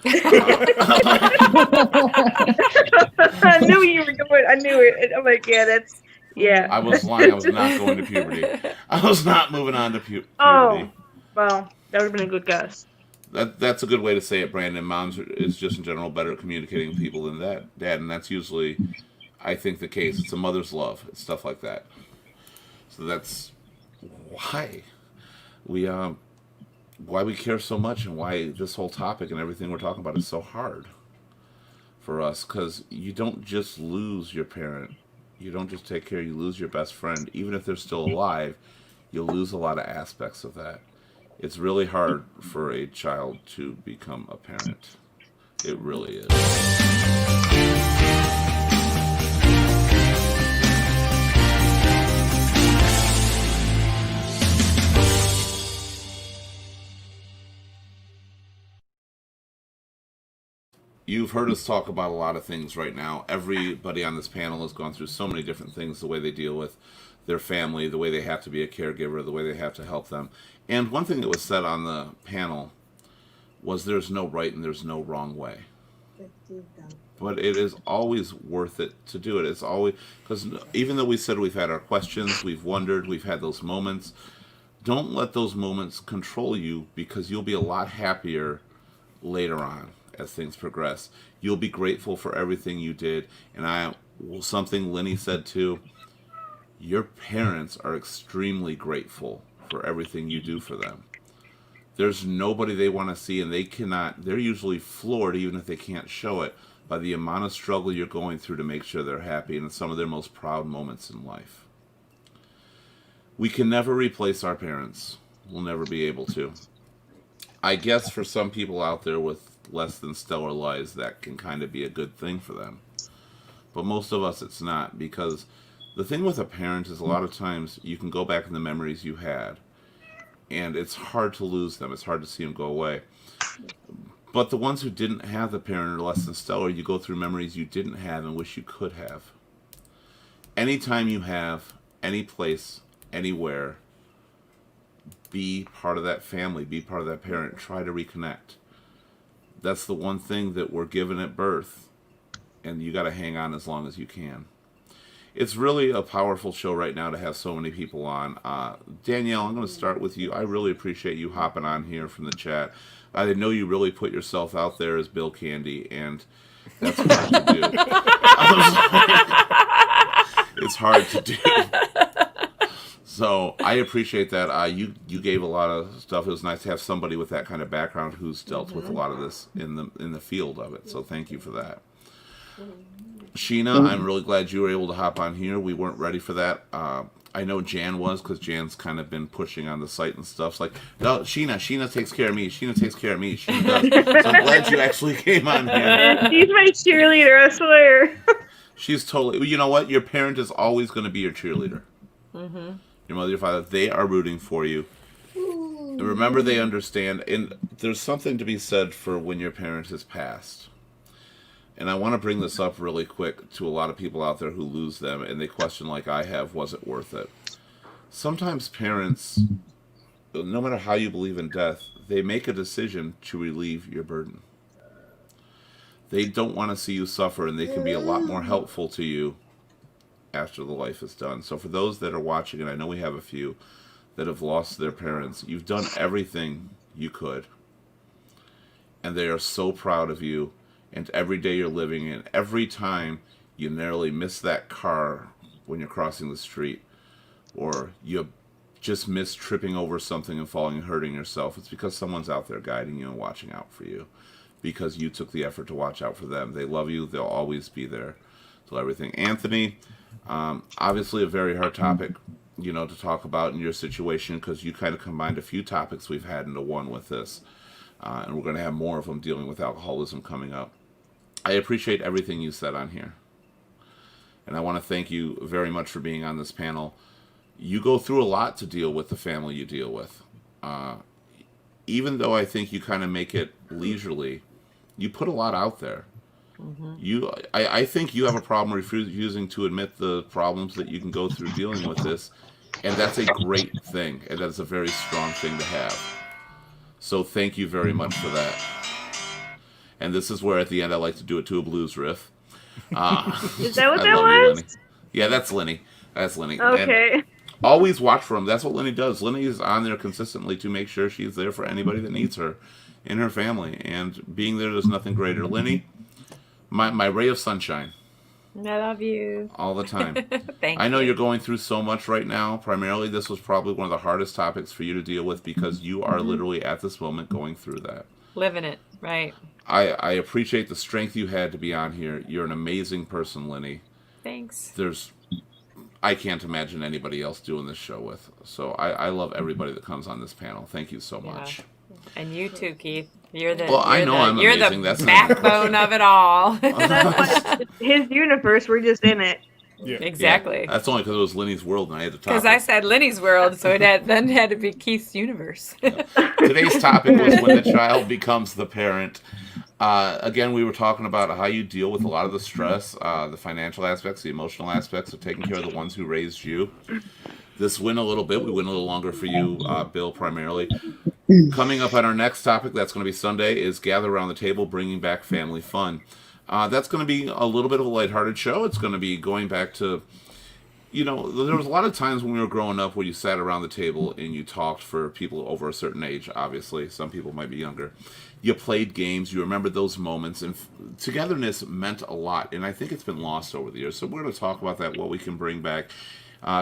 I knew you were going. I knew it. I'm like, yeah, that's yeah. I was lying. I was not going to puberty. I was not moving on to puberty. Oh, well, that would have been a good guess. That's a good way to say it, Brandon. Moms is just in general better at communicating with people than dad, and that's usually, I think, the case. It's a mother's love. It's stuff like that. So that's why we care so much, and why this whole topic and everything we're talking about is so hard for us. Because you don't just lose your parent. You don't just take care. You lose your best friend, even if they're still alive. You'll lose a lot of aspects of that. It's really hard for a child to become a parent. It really is. You've heard us talk about a lot of things right now. Everybody on this panel has gone through so many different things, the way they deal with their family, the way they have to be a caregiver, the way they have to help them. And one thing that was said on the panel was there's no right and there's no wrong way. But it is always worth it to do it. It's always, because even though we said we've had our questions, we've wondered, we've had those moments, don't let those moments control you, because you'll be a lot happier later on as things progress. You'll be grateful for everything you did. And something Lenny said too, your parents are extremely grateful for everything you do for them. There's nobody they want to see, and they're usually floored, even if they can't show it, by the amount of struggle you're going through to make sure they're happy, and it's some of their most proud moments in life. We can never replace our parents. We'll never be able to. I guess for some people out there with less than stellar lives, that can kind of be a good thing for them. But most of us, it's not, because the thing with a parent is a lot of times you can go back in the memories you had, and it's hard to lose them. It's hard to see them go away. But the ones who didn't have the parent or less than stellar, you go through memories you didn't have and wish you could have. Anytime you have, any place, anywhere, be part of that family, be part of that parent, try to reconnect. That's the one thing that we're given at birth, and you got to hang on as long as you can. it's really a powerful show right now to have so many people on. Danielle, I'm going to start with you. I really appreciate you hopping on here from the chat. I know you really put yourself out there as Bill Candy, and that's hard to do. It's hard to do. So I appreciate that. You gave a lot of stuff. It was nice to have somebody with that kind of background who's dealt with a lot of this in the field of it. So thank you for that. Sheena, I'm really glad you were able to hop on here. We weren't ready for that. I know Jan was, because Jan's kind of been pushing on the site and stuff. It's like, no, Sheena takes care of me. Sheena takes care of me. Sheena does. So I'm glad you actually came on here. She's my cheerleader, I swear. She's totally. You know what? Your parent is always going to be your cheerleader. Mm-hmm. Your mother, your father, they are rooting for you. And remember, they understand. And there's something to be said for when your parent has passed. And I want to bring this up really quick to a lot of people out there who lose them, and they question, like I have, was it worth it? Sometimes parents, no matter how you believe in death, they make a decision to relieve your burden. They don't want to see you suffer, and they can be a lot more helpful to you after the life is done. So for those that are watching, and I know we have a few that have lost their parents, you've done everything you could. And they are so proud of you. And every day you're living in, every time you narrowly miss that car when you're crossing the street, or you just miss tripping over something and falling and hurting yourself, it's because someone's out there guiding you and watching out for you, because you took the effort to watch out for them. They love you. They'll always be there till everything. Anthony, obviously a very hard topic, to talk about in your situation, because you kind of combined a few topics we've had into one with this. And we're going to have more of them dealing with alcoholism coming up. I appreciate everything you said on here. And I want to thank you very much for being on this panel. You go through a lot to deal with the family you deal with. Even though I think you kind of make it leisurely, you put a lot out there. Mm-hmm. I think you have a problem refusing to admit the problems that you can go through dealing with this. And that's a great thing. And that's a very strong thing to have. So thank you very much for that. And this is where at the end I like to do it to a blues riff. Is that what that you, was? Lenny. Yeah, that's Lenny. That's Lenny. Okay. And always watch for him. That's what Lenny does. Lenny is on there consistently to make sure she's there for anybody that needs her in her family. And being there's nothing greater. Lenny, my ray of sunshine. I love you. All the time. Thank I know you. you're going through so much right now. Primarily, this was probably one of the hardest topics for you to deal with, because you are literally at this moment going through that. Living it, right. I appreciate the strength you had to be on here. You're an amazing person, Lenny. Thanks. I can't imagine anybody else doing this show with. So I love everybody that comes on this panel. Thank you so much. And you too, Keith. You're the You're the That's backbone of it all. That's his universe. We're just in it. Yeah. Exactly. Yeah, that's only because it was Lenny's world and I had to talk. Because I said Lenny's world, so it had to be Keith's universe. Today's topic was when the child becomes the parent. Again, we were talking about how you deal with a lot of the stress, the financial aspects, the emotional aspects of taking care of the ones who raised you. This went a little bit. We went a little longer for you, Bill, primarily. Coming up on our next topic, that's going to be Sunday, is Gather Around the Table, Bringing Back Family Fun. That's going to be a little bit of a lighthearted show. It's going to be going back to, there was a lot of times when we were growing up where you sat around the table and you talked for people over a certain age, obviously. Some people might be younger. You played games. You remembered those moments. And togetherness meant a lot. And I think it's been lost over the years. So we're going to talk about that, what we can bring back.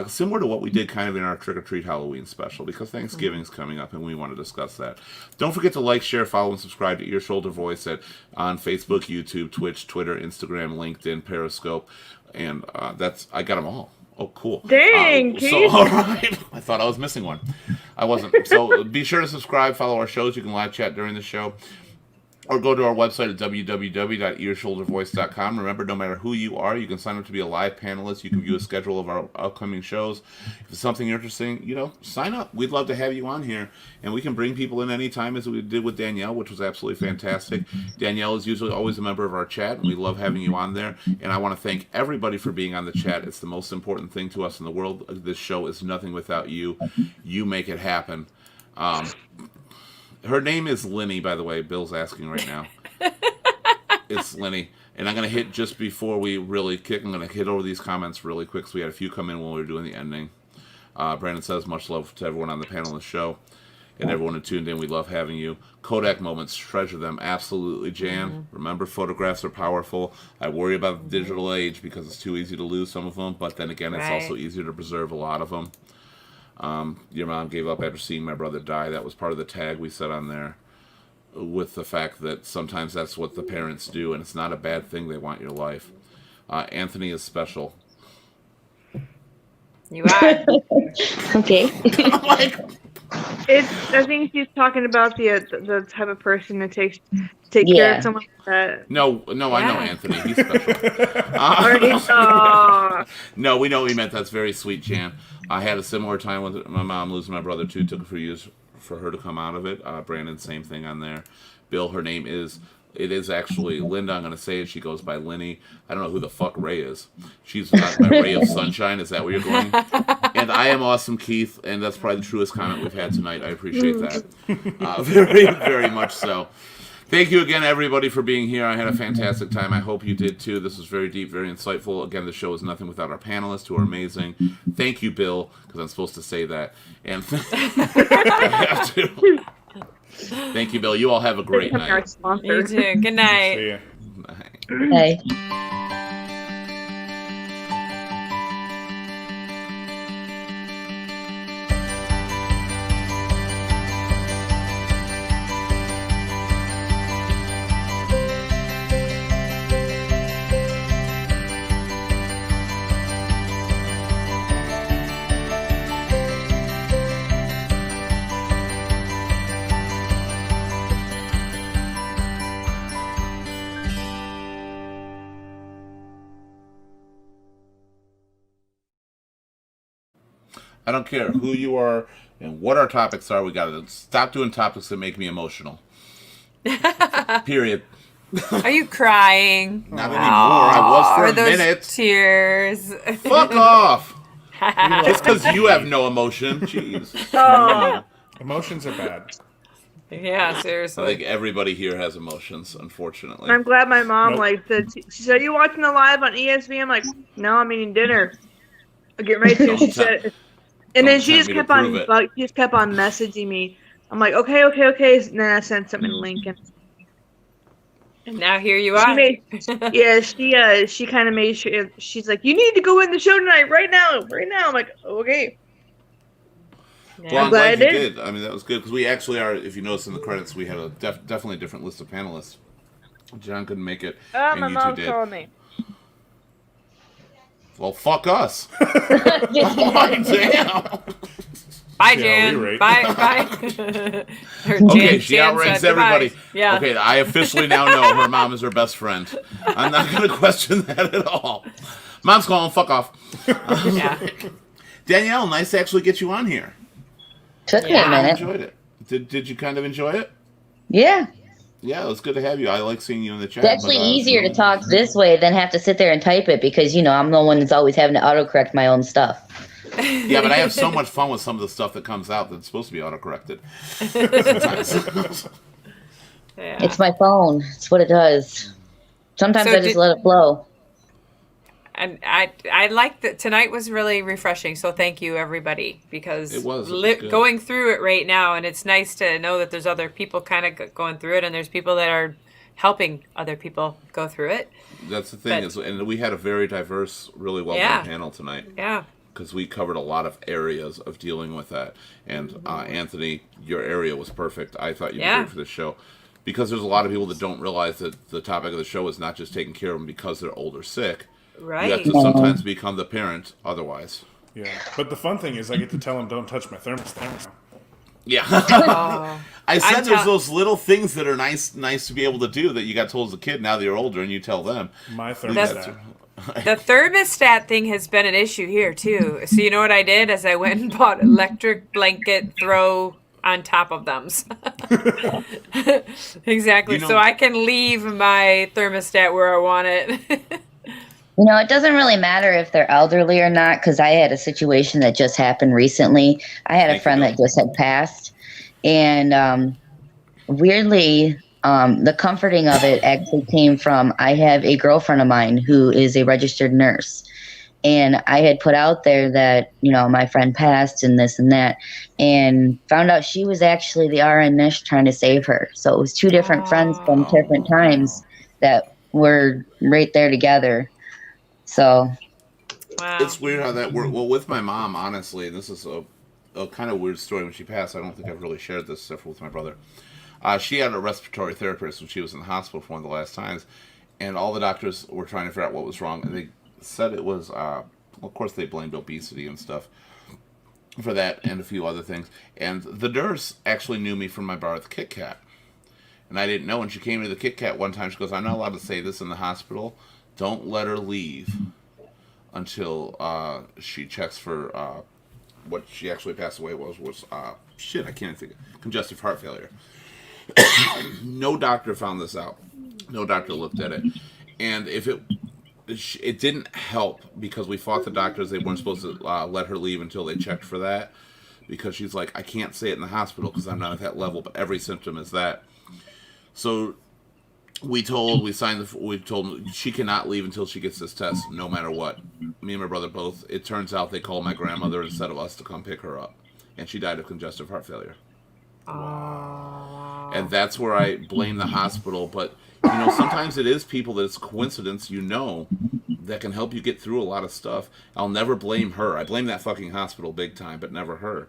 Similar to what we did kind of in our Trick or Treat Halloween special, because Thanksgiving's coming up and we want to discuss that. Don't forget to like, share, follow, and subscribe to Ear Shoulder Voice on Facebook, YouTube, Twitch, Twitter, Instagram, LinkedIn, Periscope, and I got them all. Oh, cool. Dang, Keith. So, all right. I thought I was missing one. I wasn't. So be sure to subscribe, follow our shows. You can live chat during the show. Or go to our website at www.earshouldervoice.com. Remember, no matter who you are, you can sign up to be a live panelist. You can view a schedule of our upcoming shows. If it's something interesting, sign up. We'd love to have you on here. And we can bring people in anytime, as we did with Danielle, which was absolutely fantastic. Danielle is usually always a member of our chat, and we love having you on there. And I want to thank everybody for being on the chat. It's the most important thing to us in the world. This show is nothing without you. You make it happen. Her name is Lenny, by the way. Bill's asking right now. It's Lenny. And I'm going to hit just before we really kick. I'm going to hit over these comments really quick. So we had a few come in when we were doing the ending. Brandon says, much love to everyone on the panel of the show. And everyone who tuned in, we love having you. Kodak moments, treasure them. Absolutely, Jan. Remember, photographs are powerful. I worry about the digital age because it's too easy to lose some of them. But then again, it's also easier to preserve a lot of them. Your mom gave up after seeing my brother die. That was part of the tag we set on there. With the fact that sometimes that's what the parents do. And it's not a bad thing. They want your life. Anthony is special. You are. Okay. I'm like... I think she's talking about the type of person that take care of someone like that. No, I know Anthony. He's special. No, we know what he meant. That's very sweet, Jan. I had a similar time with my mom losing my brother, too. It took a few years for her to come out of it. Brandon, same thing on there. Bill, her name is... It is actually Linda. I'm going to say it. She goes by Linny. I don't know who the fuck Ray is. She's not my ray of sunshine. Is that where you're going? And I am awesome, Keith. And that's probably the truest comment we've had tonight. I appreciate that. Very, very much so. Thank you again, everybody, for being here. I had a fantastic time. I hope you did, too. This was very deep, very insightful. Again, the show is nothing without our panelists, who are amazing. Thank you, Bill, because I'm supposed to say that. And I have to. Thank you, Bill. You all have a great night. You too. Good night. See ya. Bye. Hey. I don't care who you are and what our topics are. We got to stop doing topics that make me emotional. Period. Are you crying? Not anymore. I was for Are a those minute. tears? Fuck off. Just because you have no emotion. Jeez. Emotions are bad. Yeah, I seriously. think everybody here has emotions, unfortunately. I'm glad my mom Nope. said, she said, "Are you watching the live on ESV?" I'm like, "No, I'm eating dinner. I'll get ready to." She said, and then she just kept on messaging me. I'm like, okay. And then I sent something to Lincoln. And now here you She are. made, she kind of made sure. She's like, "You need to go in the show tonight, right now." I'm like, okay. Yeah. Well, I'm glad glad I you did. did. I mean, that was good because we actually are. If you notice in the credits, we had a definitely a different list of panelists. John couldn't make it, Oh, and my you two mom's did. calling me. Well, fuck us. Oh my damn. Bye, Yeah, Jan. we rate. Bye. Or Okay, Jan- she Jan outranks said goodbye. everybody. Yeah. Okay, I officially now know her mom is her best friend. I'm not going to question that at all. Mom's calling. Fuck off. Yeah. Danielle, nice to actually get you on here. Took me Yeah. a I minute. enjoyed it. Did you kind of enjoy it? Yeah. Yeah, it was good to have you. I like seeing you in the chat. It's actually but, easier to talk this way than have to sit there and type it because, you know, I'm the one that's always having to autocorrect my own stuff. Yeah, but I have so much fun with some of the stuff that comes out that's supposed to be autocorrected. Sometimes. Yeah. It's my phone. It's what it does. Sometimes So I just let it flow. And I like that tonight was really refreshing. So thank you, everybody, because It was good. going through it right now, and it's nice to know that there's other people kind of going through it, and there's people that are helping other people go through it. That's the thing, But- is, and we had a very diverse, really well Yeah. done panel tonight. Yeah. Because we covered a lot of areas of dealing with that. And Anthony, your area was perfect. I thought you were Yeah. great for this show. Because there's a lot of people that don't realize that the topic of the show is not just taking care of them because they're old or sick. You have Right. to sometimes become the parent otherwise. Yeah. But the fun thing is I get to tell them, don't touch my thermostat. Yeah. Oh. I said I'm there's tell- those little things that are nice to be able to do that you got told as a kid. Now that you're older and you tell them. My That's- thermostat. The thermostat thing has been an issue here too. So you know what I did? Is I went and bought electric blanket throw on top of them. Exactly. You know- So I can leave my thermostat where I want it. You know, it doesn't really matter if they're elderly or not because I had a situation that just happened recently. I had Thank a you, friend Bill. that just had passed. And weirdly, The comforting of it actually came from, I have a girlfriend of mine who is a registered nurse. And I had put out there that, my friend passed and this and that, and found out she was actually the RN nurse trying to save her. So it was two different friends from different times that were right there together. So Wow. It's weird how that worked. Well, with my mom, honestly, this is a kind of weird story. When she passed, I don't think I've really shared this stuff with my brother. She had a respiratory therapist when she was in the hospital for one of the last times, and all the doctors were trying to figure out what was wrong, and they said it was, of course, they blamed obesity and stuff for that, and a few other things. And the nurse actually knew me from my bar at the Kit Kat, and I didn't know. When she came to the Kit Kat one time, she goes, "I'm not allowed to say this in the hospital. Don't let her leave until she checks for what she actually passed away was shit. I can't think of congestive heart failure." No doctor found this out. No doctor looked at it, and if it didn't help because we fought the doctors. They weren't supposed to let her leave until they checked for that, because she's like, "I can't say it in the hospital because I'm not at that level, but every symptom is that." So we told she cannot leave until she gets this test, no matter what. Me and my brother both. It turns out they called my grandmother instead of us to come pick her up, and she died of congestive heart failure. Wow. And that's where I blame the hospital. But sometimes it is people that it's a coincidence, that can help you get through a lot of stuff. I'll never blame her. I blame that fucking hospital big time, but never her.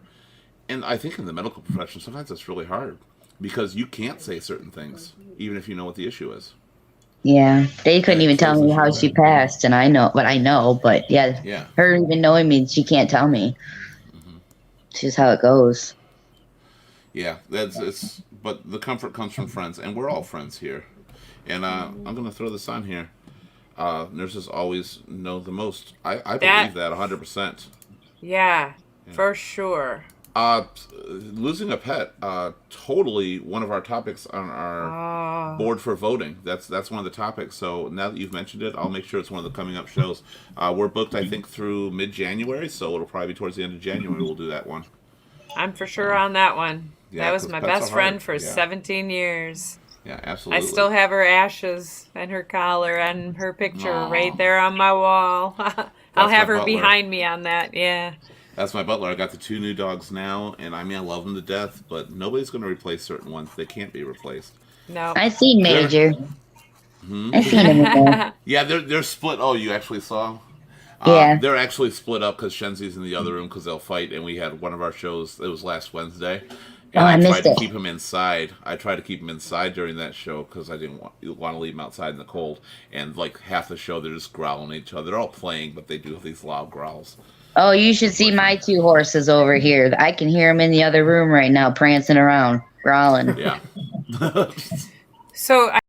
And I think in the medical profession, sometimes it's really hard because you can't say certain things, even if you know what the issue is. yeah, they couldn't even tell me how she passed, and I know, but Yeah. her even knowing me, she can't tell me. It's just how it goes. Yeah, but the comfort comes from friends, and we're all friends here. And I'm going to throw this on here. Nurses always know the most. I believe that 100%. Yeah, for sure. Losing a pet, totally one of our topics on our board for voting. That's one of the topics. So now that you've mentioned it, I'll make sure it's one of the coming up shows. We're booked, I think, through mid-January, so it'll probably be towards the end of January we'll do that one. I'm for sure on that one. Yeah, that was 'cause my pets best are friend hard. for Yeah. 17 years. Yeah, absolutely. I still have her ashes and her collar and her picture Aw. right there on my wall. I'll That's have my her butler. behind me on that. Yeah. That's my butler. I got the 2 new dogs now, and I love them to death, but nobody's going to replace certain ones. They can't be replaced. No. I seen Major. I seen him in there. Yeah, they're split. Oh, you actually saw? Yeah. They're actually split up because Shenzi's in the other room because they'll fight, and we had one of our shows, it was last Wednesday, and I I missed tried to it. keep him inside. I tried to keep him inside during that show because I didn't want to leave him outside in the cold, and like half the show they're just growling at each other. They're all playing, but they do have these loud growls. Oh, you should see my 2 horses over here. I can hear them in the other room right now, prancing around, growling. Yeah. So